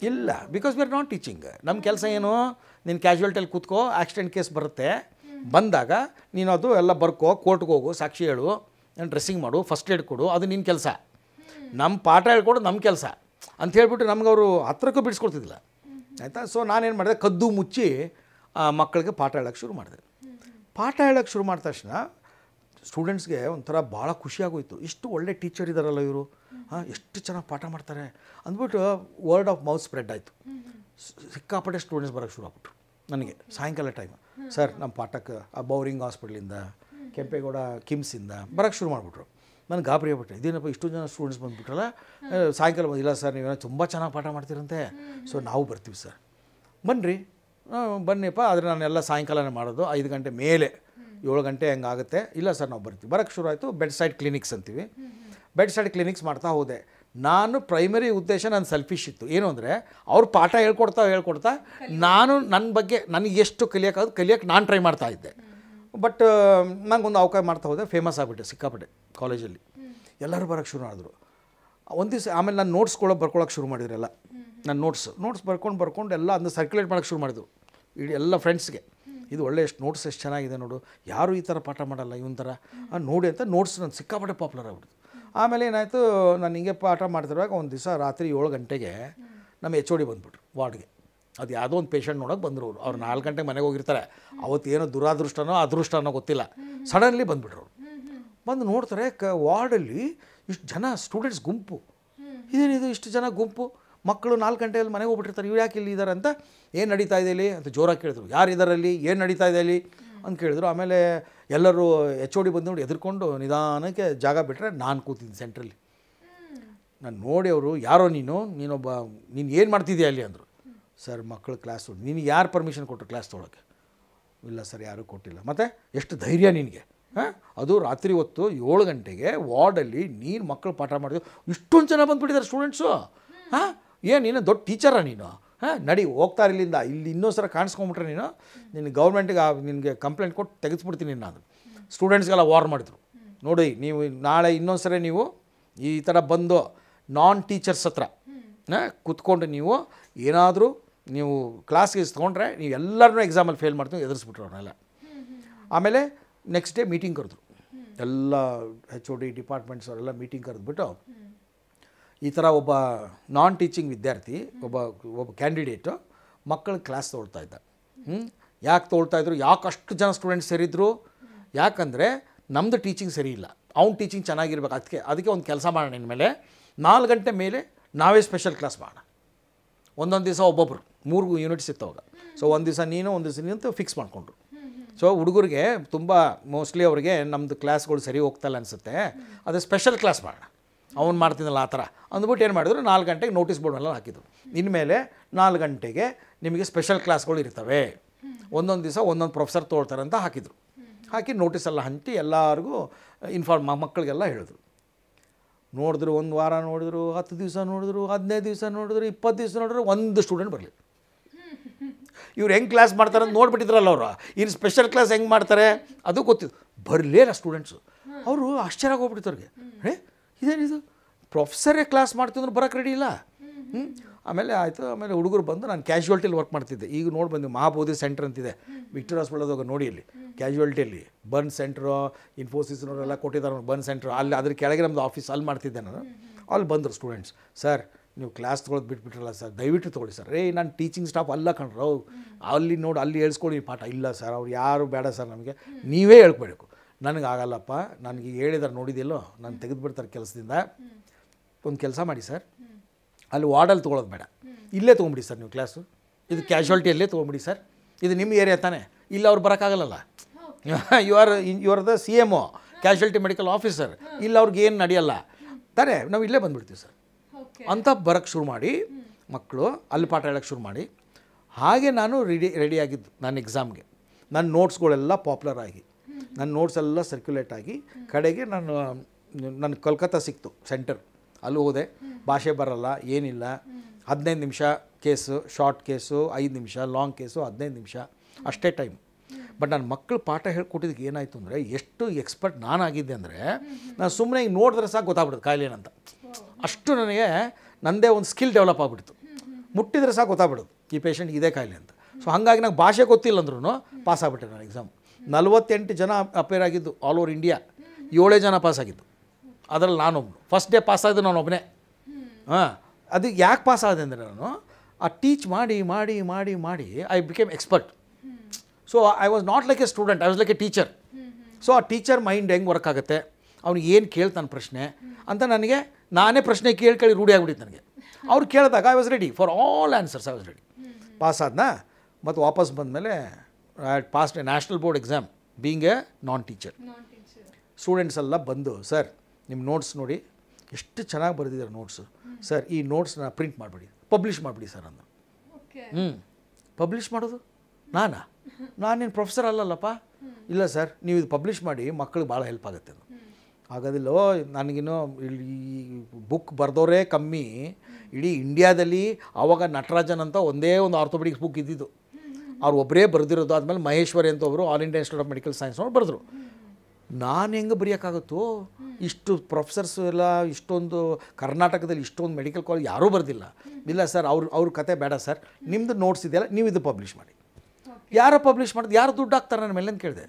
ಇಲ್ಲ, because we are not teaching. ನಮ್ಮ ಕೆಲಸ ಏನು, ನೀನು ಕ್ಯಾಶುಯಾಲಿಟಿಯಲ್ಲಿ ಕೂತ್ಕೋ, ಆಕ್ಸಿಡೆಂಟ್ ಕೇಸ್ ಬರುತ್ತೆ, ಬಂದಾಗ ನೀನು ಅದು ಎಲ್ಲ ಬರ್ಕೋ, ಕೋರ್ಟ್ಗೆ ಹೋಗು, ಸಾಕ್ಷಿ ಹೇಳು, ಡ್ರೆಸ್ಸಿಂಗ್ ಮಾಡು, ಫಸ್ಟ್ ಏಡ್ ಕೊಡು, ಅದು ನಿನ್ನ ಕೆಲಸ. ನಮ್ಮ ಪಾಠ ಹೇಳ್ಕೊಡು ನಮ್ಮ ಕೆಲಸ ಅಂತ ಹೇಳ್ಬಿಟ್ಟು ನಮ್ಗೆ ಅವರು ಹತ್ರಕ್ಕೂ ಬಿಡಿಸ್ಕೊಡ್ತಿದ್ದಿಲ್ಲ, ಆಯಿತಾ. ಸೊ ನಾನೇನು ಮಾಡಿದೆ, ಕದ್ದು ಮುಚ್ಚಿ ಮಕ್ಕಳಿಗೆ ಪಾಠ ಹೇಳೋಕ್ಕೆ ಶುರು ಮಾಡಿದೆ. ಪಾಠ ಹೇಳೋಕ್ಕೆ ಶುರು ಮಾಡಿದ ತಕ್ಷಣ ಸ್ಟೂಡೆಂಟ್ಸ್ಗೆ ಒಂಥರ ಭಾಳ ಖುಷಿಯಾಗೋಯ್ತು. ಎಷ್ಟು ಒಳ್ಳೆ ಟೀಚರ್ ಇದ್ದಾರಲ್ಲ ಇವರು, ಎಷ್ಟು ಚೆನ್ನಾಗಿ ಪಾಠ ಮಾಡ್ತಾರೆ ಅಂದ್ಬಿಟ್ಟು ವರ್ಡ್ ಆಫ್ ಮೌತ್ ಸ್ಪ್ರೆಡ್ ಆಯಿತು. ಸಿಕ್ಕಾಪಟ್ಟೆ ಸ್ಟೂಡೆಂಟ್ಸ್ ಬರೋಕ್ಕೆ ಶುರು ಆಗ್ಬಿಟ್ರು ನನಗೆ ಸಾಯಂಕಾಲ ಟೈಮ್. ಸರ್ ನಮ್ಮ ಪಾಠಕ್ಕೆ ಬೌರಿಂಗ್ ಹಾಸ್ಪಿಟ್ಲಿಂದ, ಕೆಂಪೇಗೌಡ ಕಿಮ್ಸಿಂದ ಬರೋಕ್ಕೆ ಶುರು ಮಾಡಿಬಿಟ್ರು. ನನಗೆ ಗಾಬರಿ ಆಗ್ಬಿಟ್ಟೆ, ಇದೇನಪ್ಪ ಇಷ್ಟು ಜನ ಸ್ಟೂಡೆಂಟ್ಸ್ ಬಂದುಬಿಟ್ರಲ್ಲ, ಸಾಯಂಕಾಲ ಇಲ್ಲ ಸರ್ ನೀವೇನೋ ತುಂಬ ಚೆನ್ನಾಗಿ ಪಾಠ ಮಾಡ್ತೀರಂತೆ, ಸೊ ನಾವು ಬರ್ತೀವಿ ಸರ್, ಬನ್ನಿರಿ ಬನ್ನಿಪ್ಪ. ಆದರೆ ನಾನೆಲ್ಲ ಸಾಯಂಕಾಲನೇ ಮಾಡೋದು, 5 ಗಂಟೆ ಮೇಲೆ 7 ಗಂಟೆ ಹಂಗೆ ಆಗುತ್ತೆ. ಇಲ್ಲ ಸರ್ ನಾವು ಬರ್ತೀವಿ. ಬರೋಕ್ಕೆ ಶುರು ಆಯಿತು. ಬೆಡ್ ಸೈಡ್ ಕ್ಲಿನಿಕ್ಸ್ ಅಂತೀವಿ, ಬೆಡ್ ಸೈಡ್ ಕ್ಲಿನಿಕ್ಸ್ ಮಾಡ್ತಾ ಹೋದೆ. ನಾನು ಪ್ರೈಮರಿ ಉದ್ದೇಶ ನನ್ನ ಸೆಲ್ಫಿಶ್ ಇತ್ತು. ಏನು ಅಂದರೆ ಅವ್ರು ಪಾಠ ಹೇಳ್ಕೊಡ್ತಾ ನಾನು ನನ್ನ ಬಗ್ಗೆ ನನಗೆ ಎಷ್ಟು ಕಲಿಯೋಕ್ಕೆ ನಾನು ಟ್ರೈ ಮಾಡ್ತಾಯಿದ್ದೆ. ಬಟ್ ನನಗೊಂದು ಅವಕಾಶ ಮಾಡ್ತಾ ಹೋದೆ, ಫೇಮಸ್ ಆಗಿಬಿಟ್ಟೆ ಸಿಕ್ಕಾಪಟ್ಟೆ ಕಾಲೇಜಲ್ಲಿ. ಎಲ್ಲರೂ ಬರೋಕ್ಕೆ ಶುರು ಮಾಡಿದ್ರು. ಒಂದು ದಿವಸ ಆಮೇಲೆ ನಾನು ಬರ್ಕೊಳ್ಳೋಕೆ ಶುರು ಮಾಡಿದ್ರೆಲ್ಲ. ನಾನು ನೋಟ್ಸ್ ಬರ್ಕೊಂಡು ಎಲ್ಲ ಅದನ್ನ ಸರ್ಕ್ಯುಲೇಟ್ ಮಾಡೋಕ್ಕೆ ಶುರು ಮಾಡಿದ್ರು ಇಡೀ ಎಲ್ಲ ಫ್ರೆಂಡ್ಸ್ಗೆ. ಇದು ಒಳ್ಳೆ ನೋಟ್ಸ್ ಎಷ್ಟು ಚೆನ್ನಾಗಿದೆ ನೋಡು, ಯಾರೂ ಈ ಥರ ಪಾಠ ಮಾಡಲ್ಲ ಇವನ ಥರ ನೋಡಿ ಅಂತ ನೋಟ್ಸ್ ನಾನು ಸಿಕ್ಕಾಪಟ್ಟೆ ಪಾಪ್ಯುಲರ್ ಆಗ್ಬಿಡ್ತು. ಆಮೇಲೆ ಏನಾಯಿತು, ನಾನು ಹಿಂಗೆ ಪಾಠ ಮಾಡ್ತಿರುವಾಗ ಒಂದು ದಿವಸ ರಾತ್ರಿ 7 ಗಂಟೆಗೆ ನಮ್ಮ HOD ಬಂದುಬಿಟ್ರು ವಾರ್ಡ್ಗೆ. ಅದು ಯಾವುದೋ ಒಂದು ಪೇಷಂಟ್ ನೋಡೋಕೆ ಬಂದರು. ಅವ್ರು 4 ಗಂಟೆಗೆ ಮನೆಗೆ ಹೋಗಿರ್ತಾರೆ. ಅವತ್ತೇನೋ ದುರಾದೃಷ್ಟನೋ ಅದೃಷ್ಟನೋ ಗೊತ್ತಿಲ್ಲ, ಸಡನ್ಲಿ ಬಂದುಬಿಟ್ರು. ಬಂದು ನೋಡ್ತಾರೆ ವಾರ್ಡಲ್ಲಿ ಇಷ್ಟು ಜನ ಸ್ಟೂಡೆಂಟ್ಸ್ ಗುಂಪು, ಇದೇನಿದು ಇಷ್ಟು ಜನ ಗುಂಪು, ಮಕ್ಕಳು 4 ಗಂಟೆಯಲ್ಲಿ ಮನೆಗೆ ಹೋಗ್ಬಿಟ್ಟಿರ್ತಾರೆ, ಇವ್ರು ಯಾಕೆ ಇಲ್ಲಿ ಇದ್ದಾರೆ ಅಂತ, ಏನು ನಡೀತಾ ಇದೆ ಇಲ್ಲಿ ಅಂತ ಜೋರಾಗಿ ಕೇಳಿದ್ರು. ಯಾರು ಇದರಲ್ಲಿ, ಏನು ನಡೀತಾ ಇದೆ ಇಲ್ಲಿ ಅಂತ ಕೇಳಿದ್ರು. ಆಮೇಲೆ ಎಲ್ಲರೂ HOD ಬಂದು ನೋಡಿ ಎದುರ್ಕೊಂಡು ನಿಧಾನಕ್ಕೆ ಜಾಗ ಬಿಟ್ಟರೆ ನಾನು ಕೂತಿದ್ದೆ ಸೆಂಟ್ರಲ್ಲಿ. ನಾನು ನೋಡಿ ಅವರು, ಯಾರೋ ನೀನು ಏನು ಮಾಡ್ತಿದ್ದೀಯ ಅಲ್ಲಿ ಅಂದರು. ಸರ್ ಮಕ್ಕಳು ಕ್ಲಾಸ್ ನಿನಗೆ ಯಾರು ಪರ್ಮಿಷನ್ ಕೊಟ್ಟರು ಕ್ಲಾಸ್ ತೊಗೊಳಕ್ಕೆ? ಇಲ್ಲ ಸರ್ ಯಾರೂ ಕೊಟ್ಟಿಲ್ಲ. ಮತ್ತು ಎಷ್ಟು ಧೈರ್ಯ ನಿನಗೆ, ಅದು ರಾತ್ರಿ ಹೊತ್ತು 7 ಗಂಟೆಗೆ ವಾರ್ಡಲ್ಲಿ ನೀನು ಮಕ್ಕಳು ಪಾಠ ಮಾಡಿದ್ರು, ಇಷ್ಟೊಂದು ಜನ ಬಂದುಬಿಟ್ಟಿದ್ದಾರೆ ಸ್ಟೂಡೆಂಟ್ಸು. ಏನು ನೀನು ದೊಡ್ಡ ಟೀಚರಾ ನೀನು? ನಡಿ ಹೋಗ್ತಾರೆ ಇಲ್ಲಿಂದ, ಇಲ್ಲಿ ಇನ್ನೊಂದು ಸಲ ಕಾಣಿಸ್ಕೊಂಬಿಟ್ರೆ ನಿನ್ನ ಗೌರ್ಮೆಂಟಿಗೆ ನಿನಗೆ ಕಂಪ್ಲೇಂಟ್ ಕೊಟ್ಟು ತೆಗೆದುಬಿಡ್ತೀನಿ ನಾನು. ಸ್ಟೂಡೆಂಟ್ಸ್ಗೆಲ್ಲ ವಾರ್ ಮಾಡಿದ್ರು, ನೋಡಿ ನೀವು ನಾಳೆ ಇನ್ನೊಂದು ಸರಿ ನೀವು ಈ ಥರ ಬಂದು ನಾನ್ ಟೀಚರ್ಸ್ ಹತ್ರ ಕೂತ್ಕೊಂಡು ನೀವು ಏನಾದರೂ ನೀವು ಕ್ಲಾಸ್ಗೆ ತೊಗೊಂಡ್ರೆ ನೀವು ಎಲ್ಲರನ್ನೂ ಎಕ್ಸಾಮಲ್ಲಿ ಫೇಲ್ ಮಾಡ್ತೀವಿ ಎದುರಿಸ್ಬಿಟ್ರು ಅವ್ರನ್ನೆಲ್ಲ. ಆಮೇಲೆ ನೆಕ್ಸ್ಟ್ ಡೇ ಮೀಟಿಂಗ್ ಕರೆದ್ರು, ಎಲ್ಲ HOD ಡಿಪಾರ್ಟ್ಮೆಂಟ್ಸ್ ಅವರೆಲ್ಲ ಮೀಟಿಂಗ್ ಕರೆದ್ಬಿಟ್ಟು, ಈ ಥರ ಒಬ್ಬ ನಾನ್ ಟೀಚಿಂಗ್ ವಿದ್ಯಾರ್ಥಿ ಒಬ್ಬ ಕ್ಯಾಂಡಿಡೇಟು ಮಕ್ಕಳ ಕ್ಲಾಸ್ ತೊಗೊಳ್ತಾ ಇದ್ದ. ಯಾಕೆ ತೊಗೊಳ್ತಾಯಿದ್ರು, ಯಾಕೆ ಅಷ್ಟು ಜನ ಸ್ಟೂಡೆಂಟ್ಸ್ ಸೇರಿದ್ರು? ಯಾಕಂದರೆ ನಮ್ಮದು ಟೀಚಿಂಗ್ ಸರಿ ಇಲ್ಲ, ಅವ್ನು ಟೀಚಿಂಗ್ ಚೆನ್ನಾಗಿರ್ಬೇಕು. ಅದಕ್ಕೆ ಒಂದು ಕೆಲಸ ಮಾಡೋಣ, ಇನ್ಮೇಲೆ 4 ಗಂಟೆ ಮೇಲೆ ನಾವೇ ಸ್ಪೆಷಲ್ ಕ್ಲಾಸ್ ಮಾಡೋಣ. ಒಂದೊಂದು ದಿವಸ ಒಬ್ಬೊಬ್ಬರು 3 ಯೂನಿಟ್ಸ್ ಇತ್ತವಾಗ. ಸೊ ಒಂದು ದಿವಸ ನೀನು ಒಂದು ದಿವಸ ನೀನು ಅಂತ ಫಿಕ್ಸ್ ಮಾಡಿಕೊಂಡ್ರು. ಸೊ ಹುಡುಗರಿಗೆ ತುಂಬ ಮೋಸ್ಟ್ಲಿ ಅವರಿಗೆ ನಮ್ಮದು ಕ್ಲಾಸ್ಗಳು ಸರಿ ಹೋಗ್ತಲ್ಲ ಅನಿಸುತ್ತೆ, ಅದು ಸ್ಪೆಷಲ್ ಕ್ಲಾಸ್ ಮಾಡೋಣ, ಅವ್ನು ಮಾಡ್ತಿದ್ದಲ್ಲ ಆ ಥರ ಅಂದ್ಬಿಟ್ಟು ಏನು ಮಾಡಿದ್ರು, 4 ಗಂಟೆಗೆ ನೋಟಿಸ್ ಬೋರ್ಡ್ ಮೇಲೆ ಹಾಕಿದ್ರು, ಇನ್ಮೇಲೆ 4 ಗಂಟೆಗೆ ನಿಮಗೆ ಸ್ಪೆಷಲ್ ಕ್ಲಾಸ್ಗಳು ಇರ್ತವೆ, ಒಂದೊಂದು ದಿವಸ ಒಂದೊಂದು ಪ್ರೊಫೆಸರ್ ತೊಗೊಳ್ತಾರೆ ಅಂತ ಹಾಕಿದರು. ಹಾಕಿ ನೋಟಿಸೆಲ್ಲ ಹಂಚಿ ಎಲ್ಲರಿಗೂ ಮಕ್ಕಳಿಗೆಲ್ಲ ಹೇಳಿದ್ರು. ನೋಡಿದ್ರು, 1 ವಾರ ನೋಡಿದ್ರು, 10 ದಿವಸ ನೋಡಿದ್ರು, 15 ದಿವಸ ನೋಡಿದ್ರು, 20 ದಿವಸ ನೋಡಿದ್ರು, ಒಂದು ಸ್ಟೂಡೆಂಟ್ ಬರಲಿ. ಇವ್ರು ಹೆಂಗೆ ಕ್ಲಾಸ್ ಮಾಡ್ತಾರೆ ಅಂತ ನೋಡ್ಬಿಟ್ಟಿದ್ರಲ್ಲ ಅವರು, ಇನ್ನು ಸ್ಪೆಷಲ್ ಕ್ಲಾಸ್ ಹೆಂಗೆ ಮಾಡ್ತಾರೆ ಅದು ಗೊತ್ತಿತ್ತು. ಬರಲೇಲ್ಲ ಸ್ಟೂಡೆಂಟ್ಸು. ಅವರು ಆಶ್ಚರ್ಯ ಹೋಗ್ಬಿಡ್ತವ್ರಿಗೆ, ಇದೇನಿದು ಪ್ರೊಫೆಸರೇ ಕ್ಲಾಸ್ ಮಾಡ್ತಿದ್ರು, ಬರೋಕ್ಕೆ ರೆಡಿ ಇಲ್ಲ. ಆಮೇಲೆ ಆಯಿತು. ಆಮೇಲೆ ಹುಡುಗರು ಬಂದು, ನಾನು ಕ್ಯಾಶುಯಾಲಿಟಿಯಲ್ಲಿ ವರ್ಕ್ ಮಾಡ್ತಿದ್ದೆ. ಈಗ ನೋಡಿ ಬಂದು ಮಹಾಬೋಧಿ ಸೆಂಟರ್ ಅಂತಿದೆ ವಿಕ್ಟೋರಿಯಾ ಹಾಸ್ಪಿಟಲ್ದಾಗ, ನೋಡಿ ಇಲ್ಲಿ ಕ್ಯಾಶುಯಾಲಿಟಿಯಲ್ಲಿ ಬರ್ನ್ ಸೆಂಟ್ರು, ಇನ್ಫೋಸಿಸ್ನವರೆಲ್ಲ ಕೊಟ್ಟಿದ್ದಾರೆ ಬರ್ನ್ ಸೆಂಟ್ರು, ಅಲ್ಲಿ ಅದ್ರ ಕೆಳಗೆ ನಮ್ಮದು ಆಫೀಸ್, ಅಲ್ಲಿ ಮಾಡ್ತಿದ್ದೆ ನಾನು. ಅಲ್ಲಿ ಬಂದರು ಸ್ಟೂಡೆಂಟ್ಸ್, ಸರ್ ನೀವು ಕ್ಲಾಸ್ ತೊಗೊಳೋದು ಬಿಟ್ಬಿಟ್ರಲ್ಲ ಸರ್, ದಯವಿಟ್ಟು ತೊಗೊಳ್ಳಿ ಸರ್. ನಾನು ಟೀಚಿಂಗ್ ಸ್ಟಾಫ್ ಅಲ್ಲ ಕಣ್ರು, ಅಲ್ಲಿ ನೋಡಿ ಅಲ್ಲಿ ಹೇಳ್ಸ್ಕೊಳ್ಳಿ ಪಾಠ. ಇಲ್ಲ ಸರ್ ಅವ್ರು ಯಾರು ಬೇಡ ಸರ್, ನಮಗೆ ನೀವೇ ಹೇಳ್ಕೊಬೇಕು. ನನಗೆ ಆಗಲ್ಲಪ್ಪ, ನನಗೆ ಹೇಳಿದಾರೆ ನೋಡಿದಿಲ್ಲೋ, ನಾನು ತೆಗೆದುಬಿಡ್ತಾರೆ ಕೆಲಸದಿಂದ. ಒಂದು ಕೆಲಸ ಮಾಡಿ ಸರ್, ಅಲ್ಲಿ ವಾರ್ಡಲ್ಲಿ ತೊಗೊಳೋದು ಬೇಡ, ಇಲ್ಲೇ ತೊಗೊಂಬಿಡಿ ಸರ್ ನೀವು ಕ್ಲಾಸು, ಇದು ಕ್ಯಾಶುಯಾಲಿಟಿಯಲ್ಲೇ ತೊಗೊಂಬಿಡಿ ಸರ್, ಇದು ನಿಮ್ಮ ಏರಿಯಾ ತಾನೇ, ಇಲ್ಲ ಅವ್ರು ಬರೋಕ್ಕಾಗಲ್ಲ. You are the CMO, casualty medical officer, ಇಲ್ಲ ಅವ್ರಿಗೆ ಏನು ನಡೆಯಲ್ಲ ತಾನೇ, ನಾವು ಇಲ್ಲೇ ಬಂದುಬಿಡ್ತೀವಿ ಸರ್ ಅಂತ ಬರೋಕ್ಕೆ ಶುರು ಮಾಡಿ ಮಕ್ಕಳು ಅಲ್ಲಿ ಪಾಠ ಹೇಳೋಕ್ಕೆ ಶುರು ಮಾಡಿ. ಹಾಗೆ ನಾನು ರೆಡಿಯಾಗಿದ್ದು ನನ್ನ ಎಕ್ಸಾಮ್ಗೆ. ನನ್ನ ನೋಟ್ಸ್ಗಳೆಲ್ಲ ಪಾಪ್ಯುಲರ್ ಆಗಿ, ನನ್ನ ನೋಟ್ಸ್ ಎಲ್ಲ ಸರ್ಕ್ಯುಲೇಟ್ ಆಗಿ, ಕಡೆಗೆ ನನ್ನ ಕೋಲ್ಕತ್ತಾ ಸಿಕ್ತು ಸೆಂಟರ್, ಅಲ್ಲಿ ಹೋದೆ. ಭಾಷೆ ಬರಲ್ಲ ಏನಿಲ್ಲ, 15 ನಿಮಿಷ ಕೇಸು, ಶಾರ್ಟ್ ಕೇಸು 5 ನಿಮಿಷ, ಲಾಂಗ್ ಕೇಸು 15 ನಿಮಿಷ ಅಷ್ಟೇ ಟೈಮ್. ಬಟ್ ನಾನು ಮಕ್ಕಳು ಪಾಠ ಹೇಳ್ಕೊಟ್ಟಿದ್ದಕ್ಕೆ ಏನಾಯಿತು ಅಂದರೆ, ಎಷ್ಟು ಎಕ್ಸ್ಪರ್ಟ್ ನಾನಾಗಿದ್ದೆ ಅಂದರೆ, ನಾನು ಸುಮ್ಮನೆ ಈಗ ನೋಡಿದ್ರೆ ಸಾಕು ಗೊತ್ತಾಗ್ಬಿಡುತ್ತೆ ಕಾಯಿಲೆ ಏನಂತ. ಅಷ್ಟು ನನಗೆ ನನ್ನದೇ ಒಂದು ಸ್ಕಿಲ್ ಡೆವಲಪ್ ಆಗಿಬಿಡ್ತು. ಮುಟ್ಟಿದ್ರೆ ಸಾಕು ಗೊತ್ತಾಗ್ಬಿಡೋದು ಈ ಪೇಷಂಟ್ಗೆ ಇದೇ ಕಾಯಿಲೆ ಅಂತ. ಸೊ ಹಾಗಾಗಿ ನಂಗೆ ಭಾಷೆ ಗೊತ್ತಿಲ್ಲ ಅಂದ್ರೂ ಪಾಸ್ ಆಗಿಬಿಟ್ಟೆ ನಾನು ಎಕ್ಸಾಮ್. 48 ಜನ ಅಪೇರ್ ಆಗಿದ್ದು ಆಲ್ ಓವರ್ ಇಂಡಿಯಾ, 7 ಜನ ಪಾಸ್ ಆಗಿದ್ದು, ಅದರಲ್ಲಿ ನಾನೊಬ್ಬನು. ಫಸ್ಟ್ ಡೇ ಪಾಸ್ ಆಗಿದ್ದು ನಾನು ಒಬ್ಬನೇ. ಅದು ಯಾಕೆ ಪಾಸ್ ಆಗಿದೆ ಅಂದರೆ, ನಾನು ಆ ಟೀಚ್ ಮಾಡಿ ಮಾಡಿ ಮಾಡಿ ಮಾಡಿ I became expert. So I was not like A student, I was like A teacher. So ಆ ಟೀಚರ್ ಮೈಂಡ್ ಹೆಂಗೆ ವರ್ಕ್ ಆಗುತ್ತೆ, ಅವ್ನಿಗೆ ಏನು ಕೇಳ್ತಾನೆ ಪ್ರಶ್ನೆ ಅಂತ ನನಗೆ ನಾನೇ ಪ್ರಶ್ನೆ ಕೇಳಿ ರೂಢಿ ಆಗಿಬಿಟ್ಟಿತ್ತು ನನಗೆ. ಅವ್ರು ಕೇಳಿದಾಗ I was ready for all answers, I was ready. Pass ಆದ್ನಾ, ಮತ್ತು ವಾಪಸ್ ಬಂದಮೇಲೆ I passed a national board exam being a non teacher. Students ಎಲ್ಲ ಬಂದು, ಸರ್ ನಿಮ್ಮ ನೋಟ್ಸ್ ನೋಡಿ ಎಷ್ಟು ಚೆನ್ನಾಗಿ ಬರೆದಿದ್ದಾರೆ ನೋಟ್ಸು ಸರ್, ಈ ನೋಟ್ಸ್ನ ಪ್ರಿಂಟ್ ಮಾಡಿಬಿಡಿ, ಪಬ್ಲಿಷ್ ಮಾಡಿಬಿಡಿ ಸರ್ ಅಂದರು. ಪಬ್ಲಿಷ್ ಮಾಡೋದು ನಾನೇನು ಪ್ರೊಫೆಸರ್ ಅಲ್ಲಲ್ಲಪ್ಪ. ಇಲ್ಲ ಸರ್ ನೀವು ಇದು ಪಬ್ಲಿಷ್ ಮಾಡಿ, ಮಕ್ಕಳಿಗೆ ಭಾಳ ಹೆಲ್ಪ್ ಆಗುತ್ತೆ ಅದು. ಆಗೋದಿಲ್ಲೋ, ನನಗಿನ್ನೂ ಇಲ್ಲಿ ಬುಕ್ ಬರೆದವರೇ ಕಮ್ಮಿ ಇಡೀ ಇಂಡಿಯಾದಲ್ಲಿ. ಆವಾಗ ನಟರಾಜನ್ ಅಂತ ಒಂದೇ ಒಂದು ಆರ್ಥೋಪೆಡಿಕ್ಸ್ ಬುಕ್ ಇದ್ದಿದ್ದು, ಅವ್ರು ಒಬ್ಬರೇ ಬರೆದಿರೋದು. ಆದಮೇಲೆ ಮಹೇಶ್ವರಿ ಅಂತ ಒಬ್ಬರು all India institute of medical ಸೈನ್ಸ್ನವ್ರು ಬರೆದ್ರು. ನಾನು ಹೆಂಗೆ ಬರೆಯೋಕ್ಕಾಗುತ್ತೋ, ಇಷ್ಟು ಪ್ರೊಫೆಸರ್ಸ್ ಎಲ್ಲ ಇಷ್ಟೊಂದು ಕರ್ನಾಟಕದಲ್ಲಿ ಇಷ್ಟೊಂದು ಮೆಡಿಕಲ್ ಕಾಲೇಜ್ ಯಾರೂ ಬರ್ದಿಲ್ಲ. ಇಲ್ಲ ಸರ್, ಅವ್ರ ಕತೆ ಬೇಡ ಸರ್, ನಿಮ್ಮದು ನೋಟ್ಸ್ ಇದೆಯಲ್ಲ ನೀವು ಇದು ಪಬ್ಲಿಷ್ ಮಾಡಿ. ಯಾರೋ ಪಬ್ಲಿಷ್ ಮಾಡಿದ್ದು, ಯಾರು ದುಡ್ಡು ಹಾಕ್ತಾರೆ ನನ್ನ ಮೇಲೆ ಅಂತ ಕೇಳಿದೆ.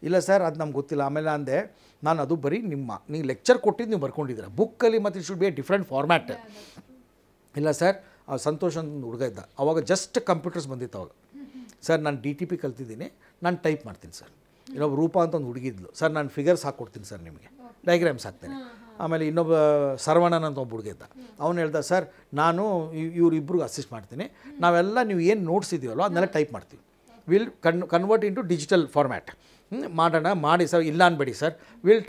ಇಲ್ಲ ಸರ್ ಅದು ನಮ್ಗೆ ಗೊತ್ತಿಲ್ಲ. ಆಮೇಲೆ ಅಂದೆ ನಾನು ಅದು ಬರೀ ನೀವು ಲೆಕ್ಚರ್ ಕೊಟ್ಟಿದ್ದು ನೀವು ಬರ್ಕೊಂಡಿದ್ದೀರ ಬುಕ್ಕಲ್ಲಿ, ಮತ್ತು it should be A different format. ಇಲ್ಲ ಸರ್, ಸಂತೋಷ್ ಅಂತ ಹುಡುಗ ಇದ್ದ, ಅವಾಗ ಜಸ್ಟ್ ಕಂಪ್ಯೂಟರ್ಸ್ ಬಂದಿತ್ತು ಅವಾಗ. ಸರ್ ನಾನು DTP ಕಲ್ತಿದ್ದೀನಿ, ನಾನು ಟೈಪ್ ಮಾಡ್ತೀನಿ ಸರ್. ಇನ್ನೊಬ್ಬ ರೂಪಾ ಅಂತ ಒಂದು ಹುಡುಗಿದ್ಲು, ಸರ್ ನಾನು ಫಿಗರ್ಸ್ ಹಾಕ್ಕೊಡ್ತೀನಿ ಸರ್, ನಿಮಗೆ ಡಯಾಗ್ರಾಮ್ಸ್ ಹಾಕ್ತೇನೆ. ಆಮೇಲೆ ಇನ್ನೊಬ್ಬ ಸರ್ವಣನ್ ಅಂತ ಒಬ್ಬ ಹುಡುಗ ಇದ್ದ, ಅವನು ಹೇಳ್ದ ಸರ್ ನಾನು ಇವರಿಬ್ಬರಿಗೂ ಅಸಿಸ್ಟ್ ಮಾಡ್ತೀನಿ, ನಾವೆಲ್ಲ ನೀವು ಏನು ನೋಟ್ಸ್ ಇದೆಯಲ್ಲೋ ಅದನ್ನೆಲ್ಲ ಟೈಪ್ ಮಾಡ್ತೀವಿ, will convert into digital format ಮಾಡೋಣ, ಮಾಡಿ ಸರ್. ಇಲ್ಲ ಅನ್ಬೇಡಿ sir, will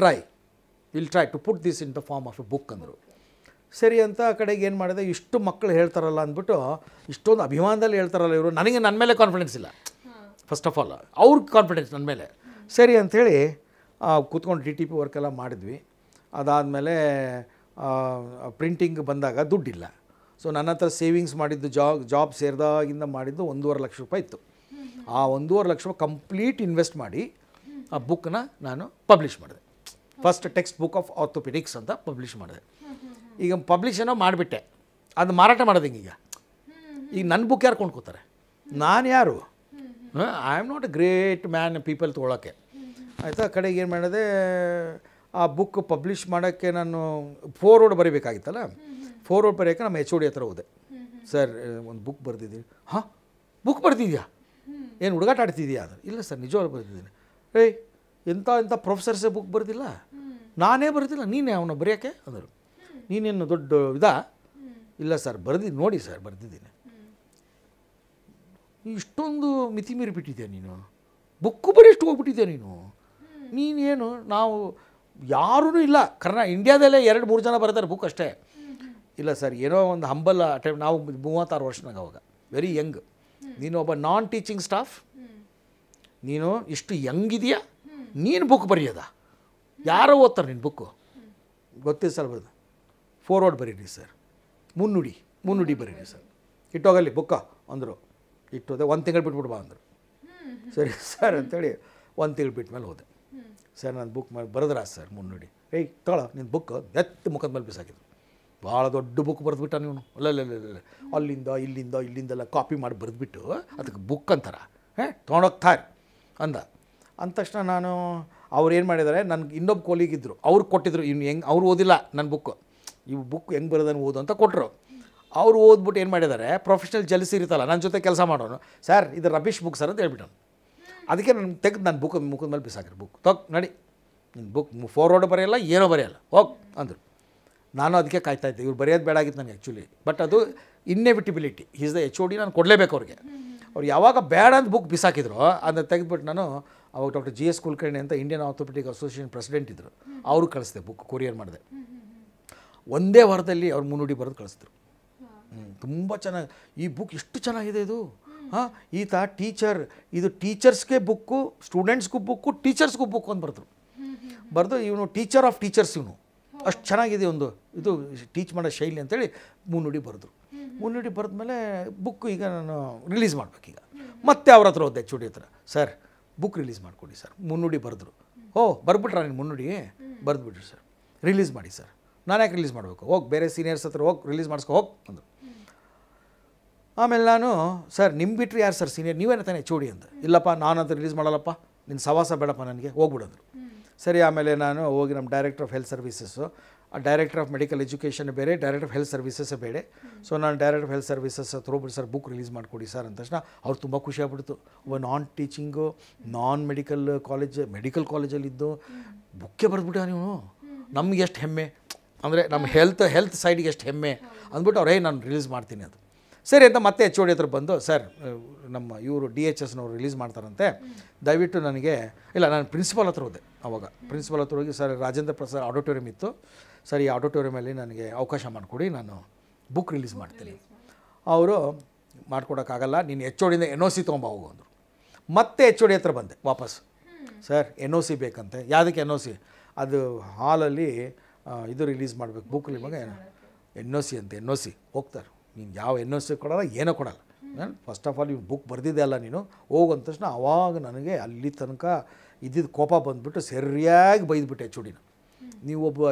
try to put this in the form of a book ಅಂದರು. ಸರಿ ಅಂತ ಆ ಕಡೆಗೆ ಏನು ಮಾಡಿದೆ, ಇಷ್ಟು ಮಕ್ಕಳು ಹೇಳ್ತಾರಲ್ಲ ಅಂದ್ಬಿಟ್ಟು, ಇಷ್ಟೊಂದು ಅಭಿಮಾನದಲ್ಲಿ ಹೇಳ್ತಾರಲ್ಲ ಇವರು, ನನಗೆ ನನ್ನ ಮೇಲೆ ಕಾನ್ಫಿಡೆನ್ಸ್ ಇಲ್ಲ ಫಸ್ಟ್ ಆಫ್ ಆಲ್, ಅವ್ರಿಗೆ ಕಾನ್ಫಿಡೆನ್ಸ್ ನನ್ನ ಮೇಲೆ. ಸರಿ ಅಂಥೇಳಿ ಕೂತ್ಕೊಂಡು DTP ವರ್ಕೆಲ್ಲ ಮಾಡಿದ್ವಿ. ಅದಾದಮೇಲೆ ಪ್ರಿಂಟಿಂಗ್ ಬಂದಾಗ ದುಡ್ಡಿಲ್ಲ. ಸೊ ನನ್ನ ಹತ್ರ ಸೇವಿಂಗ್ಸ್ ಮಾಡಿದ್ದು ಜಾಬ್ ಸೇರಿದಾಗಿಂದ ಮಾಡಿದ್ದು 1.5 ಲಕ್ಷ ರೂಪಾಯಿ ಇತ್ತು. ಆ 1.5 ಲಕ್ಷ ರೂಪಾಯಿ ಕಂಪ್ಲೀಟ್ ಇನ್ವೆಸ್ಟ್ ಮಾಡಿ ಆ ಬುಕ್ಕನ್ನ ನಾನು ಪಬ್ಲಿಷ್ ಮಾಡಿದೆ. First text book of orthopaedics ಅಂತ ಪಬ್ಲಿಷ್ ಮಾಡಿದೆ. ಈಗ ಪಬ್ಲಿಷ್ ಏನೋ ಮಾಡಿಬಿಟ್ಟೆ, ಅದು ಮಾರಾಟ ಮಾಡೋದು ಹಿಂಗೀಗ. ಈಗ ನನ್ನ ಬುಕ್ ಯಾರು ಕೊಂಡ್ಕೋತಾರೆ, ನಾನು ಯಾರು? I am not A great man people ತೊಗೊಳಕ್ಕೆ. ಆಯಿತಾ, ಕಡೆಗೆ ಏನು ಮಾಡಿದೆ, ಆ ಬುಕ್ ಪಬ್ಲಿಷ್ ಮಾಡೋಕ್ಕೆ ನಾನು ಫೋರ್ವರ್ಡ್ ಬರೀಬೇಕಾಗಿತ್ತಲ್ಲ, ಫೋರ್ವರ್ಡ್ ಬರೆಯೋಕ್ಕೆ ನಮ್ಮ HOD ಹತ್ರ ಹೋದೆ. ಸರ್ ಒಂದು ಬುಕ್ ಬರೆದಿದ್ದೀನಿ. ಹಾಂ, ಬುಕ್ ಬರ್ತಿದ್ಯಾ, ಏನು ಹುಡುಗಾಟ ಆಡ್ತಿದ್ಯಾ? ಅದು ಇಲ್ಲ ಸರ್, ನಿಜವಾಗ್ಲೂ ಬರೆದಿದ್ದೀನಿ. ಏಯ್, ಎಂಥ ಪ್ರೊಫೆಸರ್ಸೇ ಬುಕ್ ಬರೆದಿಲ್ಲ, ನಾನೇ ಬರೆದಿಲ್ಲ, ನೀನೇ ಅವನು ಬರೆಯೋಕ್ಕೆ ಅಂದರು. ನೀನೇನು ದೊಡ್ಡ ಇದಾ? ಇಲ್ಲ ಸರ್ ಬರೆದಿದ್ದು, ನೋಡಿ ಸರ್ ಬರೆದಿದ್ದೀನಿ. ಇಷ್ಟೊಂದು ಮಿತಿ ಮೀರಿಬಿಟ್ಟಿದ್ಯಾ ನೀನು, ಬುಕ್ಕು ಬರೆಯಷ್ಟು ಹೋಗ್ಬಿಟ್ಟಿದ್ಯಾ ನೀನೇನು? ನಾವು ಯಾರೂ ಇಲ್ಲ ಇಂಡಿಯಾದಲ್ಲೇ 2-3 ಜನ ಬರ್ತಾರೆ ಬುಕ್ ಅಷ್ಟೇ. ಇಲ್ಲ ಸರ್, ಏನೋ ಒಂದು ಹಂಬಲ್ ಅಟೆಂಪ್ಟ್, ನಾವು 36 ವರ್ಷನಾಗ ಅವಾಗ, ವೆರಿ ಯಂಗ್. ನೀನು ಒಬ್ಬ ನಾನ್ ಟೀಚಿಂಗ್ ಸ್ಟಾಫ್, ನೀನು ಇಷ್ಟು ಯಂಗಿದೆಯಾ, ನೀನು ಬುಕ್ ಬರೆಯೋದ? ಯಾರೋ ಓದ್ತಾರೆ ನಿನ್ನ ಬುಕ್ಕು? ಗೊತ್ತಿದೆ ಸರ್, ಬರೋದು ಫೋರ್ವರ್ಡ್ ಬರೀರಿ ಸರ್, ಮುನ್ನುಡಿ ಬರೀರಿ ಸರ್, ಇಟ್ಟೋಗಲ್ಲಿ ಬುಕ್ಕ ಅಂದರು. ಇಟ್ಟೋದೆ, 1 ತಿಂಗಳು ಬಿಟ್ಬಿಟ್ಟು ಬಾ ಅಂದರು. ಸರಿ ಸರ್ ಅಂತೇಳಿ 1 ತಿಂಗಳು ಬಿಟ್ಟ ಮೇಲೆ ಹೋದೆ. ಸರ್ ನಾನು ಬುಕ್ ಮಾಡಿ ಬರೆದ್ರ ಸರ್ ಮುನ್ನುಡಿ. ಏಯ್ ತಗೊಳ ನಿನ್ನ ಬುಕ್ ಎತ್ತು ಮುಖದ ಮೇಲೆ ಬಿಸಾಕಿದ್ರು. ಭಾಳ ದೊಡ್ಡ ಬುಕ್ ಬರೆದ್ಬಿಟ್ಟ ನೀವು, ಇಲ್ಲಿಂದೆಲ್ಲ ಕಾಪಿ ಮಾಡಿ ಬರೆದ್ಬಿಟ್ಟು ಅದಕ್ಕೆ ಬುಕ್ ಅಂತಾರ, ತೊಗೊಂಡೋಗ್ತಾರೆ ಅಂದ ತಕ್ಷಣ ನಾನು, ಅವ್ರು ಏನು ಮಾಡಿದ್ದಾರೆ, ನನಗೆ ಇನ್ನೊಬ್ಬ ಕೊಲೀಗಿದ್ದರು, ಅವ್ರು ಕೊಟ್ಟಿದ್ರು, ಇನ್ನು ಹೆಂಗೆ ಅವ್ರು ಓದಿಲ್ಲ ನನ್ನ ಬುಕ್, ಇವು ಬುಕ್ ಹೆಂಗೆ ಬರೋದನ್ನು ಓದು ಅಂತ ಕೊಟ್ಟರು. ಅವ್ರು ಓದ್ಬಿಟ್ಟು ಏನು ಮಾಡಿದ್ದಾರೆ, ಪ್ರೊಫೆಷ್ನಲ್ ಜಲಸಿ ಇರುತ್ತಲ್ಲ ನನ್ನ ಜೊತೆ ಕೆಲಸ ಮಾಡೋನು, ಸರ್ ಇದು ರಬೀಶ್ ಬುಕ್ ಸರ್ ಅಂತ ಹೇಳ್ಬಿಟ್ಟು. ಅದಕ್ಕೆ ನಾನು ತೆಗೆದು ನನ್ನ ಬುಕ್ ಮುಖದ ಮೇಲೆ ಬಿಸಾಕಿರಿ, ಬುಕ್ ನಡಿ, ನಿನ್ನ ಬುಕ್ ಫೋರ್ವರ್ಡ್ ಬರೆಯಲ್ಲ, ಏನೋ ಬರೆಯಲ್ಲ, ಹೋಗಿ ಅಂದರು. ನಾನು ಅದಕ್ಕೆ ಕಾಯ್ತಾಯಿದ್ದೆ, ಇವ್ರು ಬರೆಯೋದು ಬೇಡಾಗಿತ್ತು ನನಗೆ ಆ್ಯಕ್ಚುಲಿ. ಬಟ್ ಅದು ಇನ್ನೆವಿಟಿಬಿಲಿಟಿ, ಈಸ್ ದ HOD, ನಾನು ಕೊಡಲೇಬೇಕು ಅವ್ರಿಗೆ. ಅವ್ರು ಯಾವಾಗ ಬೇಡ ಅಂತ ಬುಕ್ ಬಿಸಾಕಿದ್ರು ಅದನ್ನು ತೆಗೆದುಬಿಟ್ಟು ನಾನು ಅವಾಗ ಡಾಕ್ಟರ್ GS ಕುಲಕರ್ಣಿ ಅಂತ ಇಂಡಿಯನ್ ಆರ್ಥೋಪೆಡಿಕ್ ಅಸೋಸಿಯೇಷನ್ ಪ್ರೆಸಿಡೆಂಟ್ ಇದ್ದರು, ಅವರು ಕಳಿಸ್ದೆ, ಬುಕ್ ಕೊರಿಯರ್ ಮಾಡಿದೆ. ಒಂದೇ ವಾರದಲ್ಲಿ ಅವ್ರು ಮುನ್ನುಡಿ ಬರೆದು ಕಳಿಸಿದ್ರು. ತುಂಬ ಚೆನ್ನಾಗಿ, ಈ ಬುಕ್ ಎಷ್ಟು ಚೆನ್ನಾಗಿದೆ ಇದು, ಹಾಂ ಈತ ಟೀಚರ್, ಇದು ಟೀಚರ್ಸ್ಗೆ ಬುಕ್ಕು, ಸ್ಟೂಡೆಂಟ್ಸ್ಗೂ ಬುಕ್ಕು, ಟೀಚರ್ಸ್ಗೂ ಬುಕ್ಕು ಅಂತ ಬರೆದು ಇವನು ಟೀಚರ್ ಆಫ್ ಟೀಚರ್ಸ್, ಇವನು ಅಷ್ಟು ಚೆನ್ನಾಗಿದೆ ಒಂದು ಇದು ಟೀಚ್ ಮಾಡೋ ಶೈಲಿ ಅಂತೇಳಿ ಮುನ್ನುಡಿ ಬರೆದ್ರು. ಮುನ್ನುಡಿ ಬರೆದ್ಮೇಲೆ ಬುಕ್ ಈಗ ನಾನು ರಿಲೀಸ್ ಮಾಡಬೇಕೀಗ. ಮತ್ತೆ ಅವ್ರ ಹತ್ರ ಹೋದೆ, HOD ಹತ್ರ, ಸರ್ ಬುಕ್ ರಿಲೀಸ್ ಮಾಡಿಕೊಡಿ ಸರ್. ಮುನ್ನುಡಿ ಬರೆದ್ರು. ಬರ್ಬಿಟ್ರಾ ನೀನು ಮುನ್ನುಡಿ? ಬರೆದ್ಬಿಟ್ರಿ ಸರ್, ರಿಲೀಸ್ ಮಾಡಿ ಸರ್. ನಾನು ಯಾಕೆ ರಿಲೀಸ್ ಮಾಡಬೇಕು, ಹೋಗಿ ಬೇರೆ ಸೀನಿಯರ್ಸ್ ಹತ್ರ ಹೋಗಿ ರಿಲೀಸ್ ಮಾಡಿಸ್ಕೊ ಹೋಗಿ ಅಂದರು. ಆಮೇಲೆ ನಾನು, ಸರ್ ನಿಮ್ಮ ಬಿಟ್ಟರೆ ಯಾರು ಸರ್ ಸೀನಿಯರ್, ನೀವೇನ ತಾನೆ HOD ಅಂತ. ಇಲ್ಲಪ್ಪ ನಾನಂತ ರಿಲೀಸ್ ಮಾಡಲ್ಲಪ್ಪ, ನಿನ್ನ ಸವಾಸ ಬೇಡಪ್ಪ ನನಗೆ, ಹೋಗ್ಬಿಡೋದ್ರು. ಸರಿ, ಆಮೇಲೆ ನಾನು ಹೋಗಿ ನಮ್ಮ director of health services, director of medical education ಬೇರೆ, ಡೈರೆಕ್ಟರ್ ಆಫ್ ಹೆಲ್ತ್ ಸರ್ವಿಸಸ್ಸೇ ಬೇರೆ. ಸೊ ನಾನು ಡೈರೆಕ್ಟರ್ ಆಫ್ ಹೆಲ್ತ್ ಸರ್ವಿಸಸ್ ಹತ್ರ ಹೋಗ್ಬಿಟ್ಟು, ಸರ್ ಬುಕ್ ರಿಲೀಸ್ ಮಾಡಿಕೊಡಿ ಸರ್ ಅಂದ ತಕ್ಷಣ ಅವ್ರು ತುಂಬ ಖುಷಿ ಆಗ್ಬಿಡ್ತು. ಒಬ್ಬ ನಾನ್ ಟೀಚಿಂಗು, ನಾನ್ ಮೆಡಿಕಲ್ ಕಾಲೇಜಲ್ಲಿದ್ದು ಬುಕ್ಕೇ ಬರೆದ್ಬಿಟ್ಟ ನೀವು, ನಮ್ಗೆ ಎಷ್ಟು ಹೆಮ್ಮೆ ಅಂದರೆ, ನಮ್ಮ ಹೆಲ್ತ್ ಸೈಡಿಗೆ ಎಷ್ಟು ಹೆಮ್ಮೆ ಅಂದ್ಬಿಟ್ಟು ಅವ್ರು ನಾನು ರಿಲೀಸ್ ಮಾಡ್ತೀನಿ ಅದು. ಸರಿ ಅಂತ ಮತ್ತೆ HOD ಹತ್ರ ಬಂದು, ಸರ್ ನಮ್ಮ ಇವರು DHSನವ್ರು ರಿಲೀಸ್ ಮಾಡ್ತಾರಂತೆ, ದಯವಿಟ್ಟು ನನಗೆ, ಇಲ್ಲ ನಾನು ಪ್ರಿನ್ಸಿಪಾಲ್ ಹತ್ರ ಹೋದೆ. ಅವಾಗ ಪ್ರಿನ್ಸಿಪಾಲ್ ಹತ್ರ ಹೋಗಿ, ಸರ್ ರಾಜೇಂದ್ರ ಪ್ರಸಾದ್ ಆಡಿಟೋರಿಯಂ ಇತ್ತು ಸರ್, ಈ ಆಡಿಟೋರಿಯಮಲ್ಲಿ ನನಗೆ ಅವಕಾಶ ಮಾಡಿಕೊಡಿ, ನಾನು ಬುಕ್ ರಿಲೀಸ್ ಮಾಡ್ತೀನಿ. ಅವರು ಮಾಡ್ಕೊಡೋಕ್ಕಾಗಲ್ಲ, ನೀನು HODಯಿಂದ NOC ತೊಗೊಂಬ ಹೋಗು ಅಂದರು. ಮತ್ತೆ HOD ಹತ್ರ ಬಂದೆ ವಾಪಸ್, ಸರ್ NOC ಬೇಕಂತೆ. ಯಾವುದಕ್ಕೆ NOC? ಅದು ಹಾಲಲ್ಲಿ ಇದು ರಿಲೀಸ್ ಮಾಡಬೇಕು, ಬುಕ್ ಇವಾಗ NOC ಅಂತ. NOC ಹೋಗ್ತಾರೆ, ನೀನು ಯಾವ NOC ಕೊಡಲ್ಲ, ಏನೋ ಕೊಡಲ್ಲ. ನಾನು ಫಸ್ಟ್ ಆಫ್ ಆಲ್ ಇವ್ನು ಬುಕ್ ಬರೆದಿದ್ದೆ ಅಲ್ಲ ನೀನು, ಹೋಗಂದ ತಕ್ಷಣ ಅವಾಗ ನನಗೆ ಅಲ್ಲಿ ತನಕ ಇದ್ದಿದ್ದು ಕೋಪ ಬಂದುಬಿಟ್ಟು ಸರಿಯಾಗಿ ಬೈದ್ಬಿಟ್ಟೆ ಎಚ್ ಡಿನ. ನೀವೊಬ್ಬ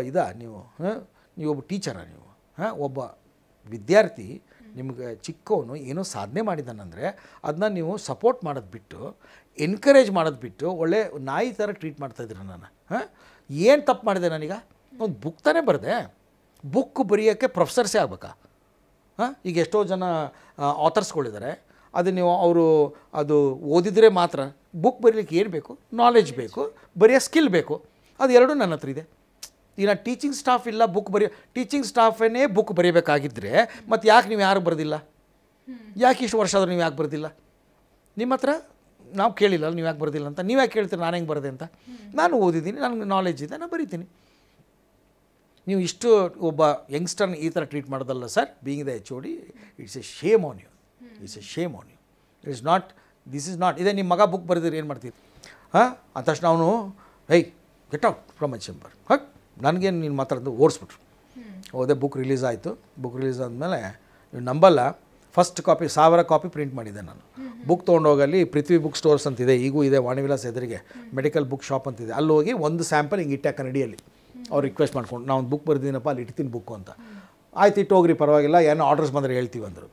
ನೀವೊಬ್ಬ ಟೀಚರ ನೀವು ಒಬ್ಬ ವಿದ್ಯಾರ್ಥಿ ನಿಮಗೆ ಚಿಕ್ಕವನು ಏನೋ ಸಾಧನೆ ಮಾಡಿದ್ದಾನಂದರೆ ಅದನ್ನ ನೀವು ಸಪೋರ್ಟ್ ಮಾಡೋದು ಬಿಟ್ಟು ಎನ್ಕರೇಜ್ ಮಾಡೋದು ಬಿಟ್ಟು ಒಳ್ಳೆ ನಾಯಿ ಥರ ಟ್ರೀಟ್ ಮಾಡ್ತಾಯಿದ್ದೀರ ನಾನು. ಏನು ತಪ್ಪು ಮಾಡಿದೆ ನಾನೀಗ? ಒಂದು ಬುಕ್ ತಾನೇ ಬರೆದೆ. ಬುಕ್ ಬರೆಯೋಕ್ಕೆ ಪ್ರೊಫೆಸರ್ಸೇ ಆಗ್ಬೇಕಾ? ಈಗ ಎಷ್ಟೋ ಜನ ಆಥರ್ಸ್ಗಳಿದ್ದಾರೆ, ಅದು ನೀವು ಅದು ಓದಿದರೆ ಮಾತ್ರ. ಬುಕ್ ಬರೀಲಿಕ್ಕೆ ಏನು ಬೇಕು? ನಾಲೆಜ್ ಬೇಕು, ಬರೆಯೋ ಸ್ಕಿಲ್ ಬೇಕು. ಅದು ಎರಡೂ ನನ್ನ ಹತ್ರ ಇದೆ. ಈಗ ಟೀಚಿಂಗ್ ಸ್ಟಾಫ್ ಇಲ್ಲ, ಟೀಚಿಂಗ್ ಸ್ಟಾಫೇ ಬುಕ್ ಬರೀಬೇಕಾಗಿದ್ದರೆ ಮತ್ತು ಯಾಕೆ ನೀವು ಯಾರು ಬರೆದಿಲ್ಲ? ಯಾಕೆ ಇಷ್ಟು ವರ್ಷ ಆದರೂ ನೀವು ಯಾಕೆ ಬರೆದಿಲ್ಲ? ನಿಮ್ಮ ಹತ್ರ ನಾವು ಕೇಳಿಲ್ಲ ನೀವು ಯಾಕೆ ಬರೆದಿಲ್ಲ ಅಂತ. ನೀವು ಯಾಕೆ ಕೇಳ್ತೀರಿ ನಾನು ಹೆಂಗೆ ಬರೆದೆ ಅಂತ? ನಾನು ಓದಿದ್ದೀನಿ, ನನಗೆ ನಾಲೆಜ್ ಇದೆ, ನಾನು ಬರೀತೀನಿ. ನೀವು ಇಷ್ಟು ಒಬ್ಬ ಯಂಗ್ಸ್ಟರ್ನ ಈ ಥರ ಟ್ರೀಟ್ ಮಾಡೋದಲ್ಲ sir. Being the H O D, it's a shame on you. This is not. ಇದೇ ನಿಮ್ಮ ಮಗ ಬುಕ್ ಬರೆದಿರಿ ಏನು ಮಾಡ್ತೀವಿ? ಅಂದ ತಕ್ಷಣ ಅವನು get out from my chamber. ನನಗೇನು ನೀನು ಮಾತಾಡೋದು ಓಡಿಸ್ಬಿಟ್ರು. ಹೋದೆ, ಬುಕ್ ರಿಲೀಸ್ ಆಯಿತು. ಬುಕ್ ರಿಲೀಸ್ ಆದಮೇಲೆ ನೀವು ನಂಬಲ್ಲ, ಫಸ್ಟ್ ಕಾಪಿ 1000 ಕಾಪಿ ಪ್ರಿಂಟ್ ಮಾಡಿದ್ದೆ ನಾನು. ಬುಕ್ ತೊಗೊಂಡೋಗಲ್ಲಿ ಪೃಥ್ವಿ ಬುಕ್ ಸ್ಟೋರ್ಸ್ ಅಂತಿದೆ, ಈಗೂ ಇದೆ, ವಾಣಿವಿಲಾಸ್ ಎದುರಿಗೆ ಮೆಡಿಕಲ್ ಬುಕ್ ಶಾಪ್ ಅಂತಿದೆ. ಅಲ್ಲಿ ಹೋಗಿ ಒಂದು ಸ್ಯಾಂಪಲ್ ಹಿಂಗೆ ಇಟ್ಟೆ ಕನ್ನಡಿಯಲ್ಲಿ. ಅವ್ರು ರಿಕ್ವೆಸ್ಟ್ ಮಾಡ್ಕೊಂಡು, ನಾನು ಒಂದು ಬುಕ್ ಬರ್ದಿದ್ದೀನಪ್ಪ, ಅಲ್ಲಿ ಇಡ್ತೀನಿ ಬುಕ್ಕು ಅಂತ. ಆಯ್ತು, ಇಟ್ಟು ಹೋಗ್ರಿ, ಪರವಾಗಿಲ್ಲ, ಏನೋ ಆರ್ಡರ್ಸ್ ಬಂದರೆ ಹೇಳ್ತೀವಿ ಅಂದರು.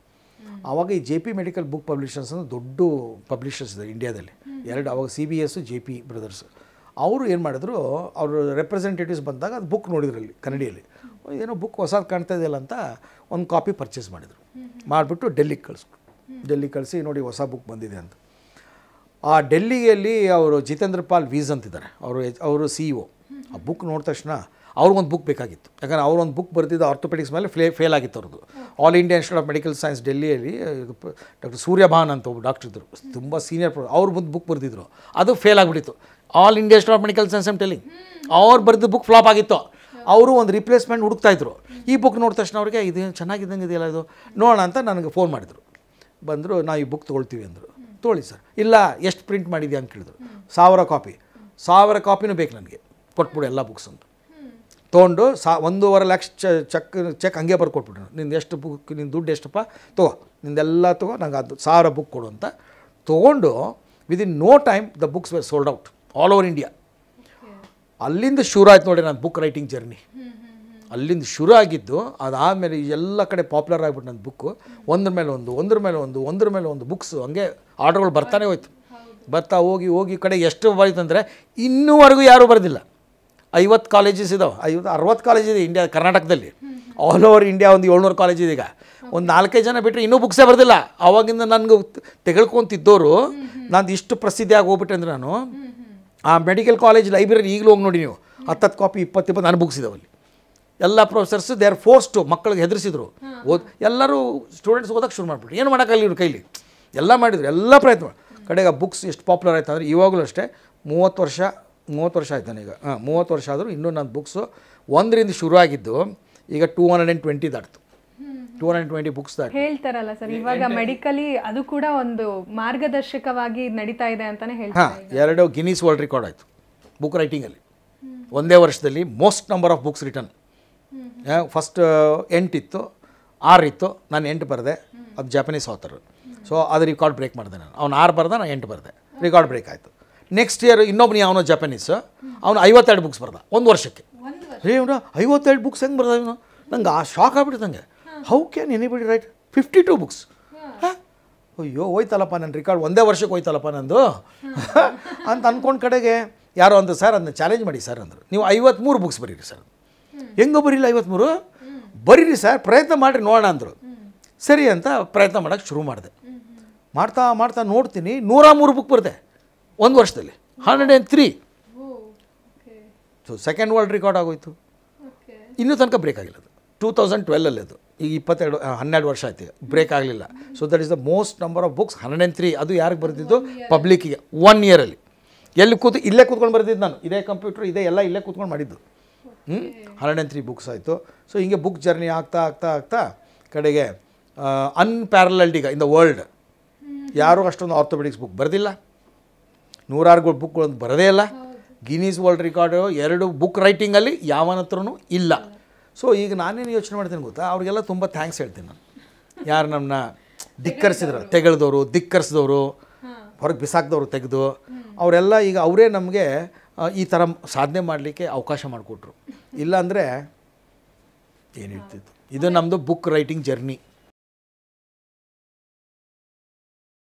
ಆವಾಗ ಈ JP ಮೆಡಿಕಲ್ ಬುಕ್ ಪಬ್ಲಿಷರ್ಸ್ ಅಂದರೆ ದೊಡ್ಡ ಪಬ್ಲಿಷರ್ಸ್ ಇದೆ ಇಂಡಿಯಾದಲ್ಲಿ. ಅವಾಗ CBS, JP ಬ್ರದರ್ಸ್. ಅವರು ಏನು ಮಾಡಿದ್ರು, ಅವರು ರೆಪ್ರೆಸೆಂಟೇಟಿವ್ಸ್ ಬಂದಾಗ ಅದು ಬುಕ್ ನೋಡಿದ್ರಲ್ಲಿ ಕನ್ನಡಿಯಲ್ಲಿ, ಏನೋ ಬುಕ್ ಹೊಸದು ಕಾಣ್ತಾ ಇದೆಯಲ್ಲ ಅಂತ ಒಂದು ಕಾಪಿ ಪರ್ಚೇಸ್ ಮಾಡಿಬಿಟ್ಟು ಡೆಲ್ಲಿಗೆ ಕಳಿಸಿ ನೋಡಿ ಹೊಸ ಬುಕ್ ಬಂದಿದೆ ಅಂತ. ಆ ಡೆಲ್ಲಿಯಲ್ಲಿ ಅವರು ಜಿತೇಂದ್ರ ಪಾಲ್ ವೀಸ್ ಅಂತಿದ್ದಾರೆ, ಅವರು CEO. ಆ ಬುಕ್ ನೋಡಿದ ತಕ್ಷಣ ಅವ್ರಿಗೊಂದು ಬುಕ್ ಬೇಕಾಗಿತ್ತು. ಯಾಕಂದರೆ ಅವ್ರೊಂದು ಬುಕ್ ಬರ್ತಿದ್ದು ಆರ್ಥೋಪೆಡಿಕ್ಸ್ ಮೇಲೆ ಫೇಲ್ ಆಗಿತ್ತು ಅವ್ರದ್ದು. All India institute of medical science ಡೆಲ್ಲಿಯಲ್ಲಿ ಡಾಕ್ಟರ್ ಸೂರ್ಯಭಾನ್ ಅಂತ ಒಬ್ಬ ಡಾಕ್ಟರ್ ಇದ್ದರು, ತುಂಬ ಸೀನಿಯರ್. ಅವ್ರು ಬಂದು ಬುಕ್ ಬರ್ತಿದ್ರು, ಅದು ಫೇಲ್ ಆಗಿಬಿಟ್ಟಿತ್ತು. All India institute of medical science telling, ಅವ್ರು ಬರೆದ ಬುಕ್ ಫ್ಲಾಪ್ ಆಗಿತ್ತು. ಅವರು ಒಂದು ರಿಪ್ಲೇಸ್ಮೆಂಟ್ ಹುಡುಕ್ತಾಯಿದ್ರು. ಈ ಬುಕ್ ನೋಡಿದ ತಕ್ಷಣ ಅವ್ರಿಗೆ ಇದು ಚೆನ್ನಾಗಿದ್ದಂಗೆ ಇದೆಯಲ್ಲ, ಇದು ನೋಡೋಣ ಅಂತ ನನಗೆ ಫೋನ್ ಮಾಡಿದರು. ಬಂದರು, ನಾವು ಈ ಬುಕ್ ತೊಗೊಳ್ತೀವಿ ಅಂದರು. ತೊಗೊಳ್ಳಿ ಸರ್. ಇಲ್ಲ, ಎಷ್ಟು ಪ್ರಿಂಟ್ ಮಾಡಿದ್ಯಾ ಅಂತ ಕೇಳಿದ್ರು. 1000 ಕಾಪಿ. 1000 ಕಾಪಿನೂ ಬೇಕು ನನಗೆ, ಕೊಟ್ಬಿಡು ಎಲ್ಲ ಬುಕ್ಸ್ ಅಂತ. ತೊಗೊಂಡು 1.5 ಲಕ್ಷ ಚೆಕ್ ಹಂಗೆ ಬರ್ದು ಕೊಟ್ಬಿಟ್ರು. ನಿಂದು ಎಷ್ಟು ಬುಕ್, ನಿನ್ನ ದುಡ್ಡು ಎಷ್ಟಪ್ಪ ತಗೋ, ನಿಂದೆಲ್ಲ ತಗೋ, ನಂಗೆ ಅದು 1000 ಬುಕ್ ಕೊಡು ಅಂತ ತೊಗೊಂಡು within no time the books were sold out all over India. ಅಲ್ಲಿಂದ ಶುರು ಆಯ್ತು ನೋಡಿ ನನ್ನ ಬುಕ್ ರೈಟಿಂಗ್ ಜರ್ನಿ. ಅಲ್ಲಿಂದ ಶುರು ಆಗಿದ್ದು, ಅದಾದಮೇಲೆ ಎಲ್ಲ ಕಡೆ ಪಾಪ್ಯುಲರ್ ಆಗಿಬಿಟ್ಟು ನನ್ನ ಬುಕ್ಕು. ಒಂದ್ರ ಮೇಲೆ ಒಂದು ಬುಕ್ಸು ಹಂಗೆ ಆರ್ಡರ್ಗಳು ಬರ್ತಾನೆ ಹೋಯ್ತು. ಬರ್ತಾ ಹೋಗಿ ಕಡೆಗೆ ಎಷ್ಟು ಬರೀತು ಅಂದರೆ ಇನ್ನೂವರೆಗೂ ಯಾರೂ ಬರೆದಿಲ್ಲ. 50 ಕಾಲೇಜಸ್ ಇದಾವೆ, 60 ಕಾಲೇಜ್ ಇದೆ ಇಂಡಿಯಾ, ಕರ್ನಾಟಕದಲ್ಲಿ. ಆಲ್ ಓವರ್ ಇಂಡಿಯಾ ಒಂದು 700 ಕಾಲೇಜ್ ಇದೆ. ಈಗ ಒಂದು 4-5 ಜನ ಬಿಟ್ಟರೆ ಇನ್ನೂ ಬುಕ್ಸೇ ಬರ್ದಿಲ್ಲ. ಆವಾಗಿಂದ ನನಗೆ ತೆಗೆಳ್ಕೊತಿದ್ದವರು, ನಾನು ಇಷ್ಟು ಪ್ರಸಿದ್ಧಿಯಾಗಿ ಹೋಗ್ಬಿಟ್ಟೆ ಅಂದರೆ, ನಾನು ಆ ಮೆಡಿಕಲ್ ಕಾಲೇಜ್ ಲೈಬ್ರರಿ ಈಗಲೂ ಹೋಗಿ ನೋಡಿ ನೀವು, 10 ಕಾಪಿ 20 ನನ್ನ ಬುಕ್ಸ್ ಇದಾವಲ್ಲಿ. ಎಲ್ಲ ಪ್ರೊಫೆಸರ್ಸ್ ದೇ ಆರ್ ಫೋರ್ಸ್ಟು, ಮಕ್ಕಳಿಗೆ ಹೆದರಿಸಿದ್ರು. ಎಲ್ಲರೂ ಸ್ಟೂಡೆಂಟ್ಸ್ ಓದೋಕ್ಕೆ ಶುರು ಮಾಡಿಬಿಟ್ರು. ಏನು ಮಾಡೋಕ್ಕಾಗಲಿ ಇವ್ರ ಕೈಲಿ, ಎಲ್ಲ ಮಾಡಿದ್ರು, ಎಲ್ಲ ಪ್ರಯತ್ನ ಕಡೆಗೆ ಆ ಬುಕ್ಸ್ ಎಷ್ಟು ಪಾಪ್ಯುಲರ್ ಆಯ್ತು ಅಂದರೆ, ಇವಾಗಲೂ ಅಷ್ಟೇ 30 ವರ್ಷ ಆಯ್ತು ನನಗೆ. 30 ವರ್ಷ ಆದರೂ ಇನ್ನೂ ನನ್ನ ಬುಕ್ಸು 1ರಿಂದ ಶುರು ಆಗಿದ್ದು ಈಗ 220 ದಾಟ್ತು. 220 ಬುಕ್ಸ್ ದಾಟ್ ಹೇಳ್ತಾರಲ್ಲ ಸರ್, ಇವಾಗ ಮೆಡಿಕಲಿ ಅದು ಕೂಡ ಒಂದು ಮಾರ್ಗದರ್ಶಕವಾಗಿ ನಡೀತಾ ಇದೆ ಅಂತಾನೆ ಹೇಳ್ತಾರೆ. 2 ಗಿನ್ನೀಸ್ ವರ್ಲ್ಡ್ ರೆಕಾರ್ಡ್ ಆಯಿತು ಬುಕ್ ರೈಟಿಂಗಲ್ಲಿ. ಒಂದೇ ವರ್ಷದಲ್ಲಿ most number of books return. First 8 ಇತ್ತು, 6 ಇತ್ತು, ನಾನು 8 ಬರೆದೆ. ಅದು ಜಾಪನೀಸ್ ಆಥರ್. ಸೊ ಅದು ರಿಕಾರ್ಡ್ ಬ್ರೇಕ್ ಮಾಡಿದೆ ನಾನು. ಅವ್ನು 6 ಬರೆದ, ನಾನು 8 ಬರೆದೆ, ರಿಕಾರ್ಡ್ ಬ್ರೇಕ್ ಆಯಿತು. ನೆಕ್ಸ್ಟ್ ಇಯರ್ ಇನ್ನೊಬ್ಬನು ಅವನು ಜಾಪನೀಸ್, ಅವನು 52 ಬುಕ್ಸ್ ಬರ್ದ ಒಂದು ವರ್ಷಕ್ಕೆ. 52 ಬುಕ್ಸ್ ಹೆಂಗೆ ಬರ್ದ ಇವನು? ನಂಗೆ ಆ ಶಾಕ್ ಆಗ್ಬಿಟ್ಟು ನಂಗೆ. How can anybody right 52 books? ಅಯ್ಯೋ ಹೋಯ್ತಲ್ಲಪ್ಪ ನನ್ನ ರಿಕಾರ್ಡ್, ಒಂದೇ ವರ್ಷಕ್ಕೆ ಹೋಯ್ತಲ್ಲಪ್ಪ ನಂದು ಅಂತ ಅಂದ್ಕೊಂಡು ಕಡೆಗೆ ಯಾರೋ ಅಂದರು, ಸರ್ ಅದನ್ನ ಚಾಲೆಂಜ್ ಮಾಡಿ ಸರ್ ಅಂದರು. ನೀವು 53 ಬುಕ್ಸ್ ಬರೀರಿ ಸರ್. ಹೆಂಗೋ ಬರೀಲ್ಲ 53? ಬರೀರಿ ಸರ್, ಪ್ರಯತ್ನ ಮಾಡಿರಿ ನೋಡೋಣ ಅಂದರು. ಸರಿ ಅಂತ ಪ್ರಯತ್ನ ಮಾಡೋಕ್ಕೆ ಶುರು ಮಾಡಿದೆ. ಮಾಡ್ತಾ ನೋಡ್ತೀನಿ 103 ಬುಕ್ ಬರೆದೆ ಒಂದು ವರ್ಷದಲ್ಲಿ, 103. ಸೊ ಸೆಕೆಂಡ್ ವರ್ಲ್ಡ್ ರೆಕಾರ್ಡ್ ಆಗೋಯ್ತು. ಇನ್ನೂ ತನಕ ಬ್ರೇಕ್ ಆಗಿಲ್ಲ. ಅದು 2012 ಅದು. ಈಗ 12 ವರ್ಷ ಆಯ್ತು, ಬ್ರೇಕ್ ಆಗಲಿಲ್ಲ. So that is the most number of books, 103. ಅದು ಯಾರಿಗೆ ಬರೆದಿದ್ದು? ಪಬ್ಲಿಕ್ಕಿಗೆ 1 ಇಯರಲ್ಲಿ. ಇಲ್ಲೇ ಕೂತ್ಕೊಂಡು ಬರೆದಿದ್ದು ನಾನು. ಇದೇ ಕಂಪ್ಯೂಟ್ರ್ ಇದೆ, ಎಲ್ಲ ಇಲ್ಲೇ ಕೂತ್ಕೊಂಡು ಮಾಡಿದ್ದು. 103 ಬುಕ್ಸ್ ಆಯಿತು. ಸೊ ಹಿಂಗೆ ಬುಕ್ ಜರ್ನಿ ಆಗ್ತಾ ಕಡೆಗೆ ಅನ್ಪ್ಯಾರಲಲ್ಡ್ ಈಗ ಇನ್ ದ ವರ್ಲ್ಡ್. ಯಾರೂ ಅಷ್ಟೊಂದು ಆರ್ಥೋಪೆಡಿಕ್ಸ್ ಬುಕ್ ಬರೆದಿಲ್ಲ, 106 ಬುಕ್ಗಳೊಂದು ಬರೋದೇ ಇಲ್ಲ. ಗಿನ್ನೀಸ್ ವರ್ಲ್ಡ್ ರೆಕಾರ್ಡು 2 ಬುಕ್ ರೈಟಿಂಗಲ್ಲಿ ಯಾವನ ಹತ್ರನೂ ಇಲ್ಲ. ಸೊ ಈಗ ನಾನೇನು ಯೋಚನೆ ಮಾಡ್ತೀನಿ ಗೊತ್ತಾ, ಅವ್ರಿಗೆಲ್ಲ ತುಂಬ ಥ್ಯಾಂಕ್ಸ್ ಹೇಳ್ತೀನಿ ನಾನು. ಯಾರು ನಮ್ಮನ್ನ ಧಿಕ್ಕರಿಸಿದ್ರು, ಧಿಕ್ಕರಿಸಿದವರು, ಹೊರಗೆ ಬಿಸಾಕ್ದವರು ತೆಗೆದು, ಅವರೆಲ್ಲ ಈಗ ಅವರೇ ನಮಗೆ ಈ ಥರ ಸಾಧನೆ ಮಾಡಲಿಕ್ಕೆ ಅವಕಾಶ ಮಾಡಿಕೊಟ್ರು. ಇಲ್ಲಾಂದರೆ ಏನಿರ್ತಿತ್ತು. ಇದು ನಮ್ಮದು ಬುಕ್ ರೈಟಿಂಗ್ ಜರ್ನಿ.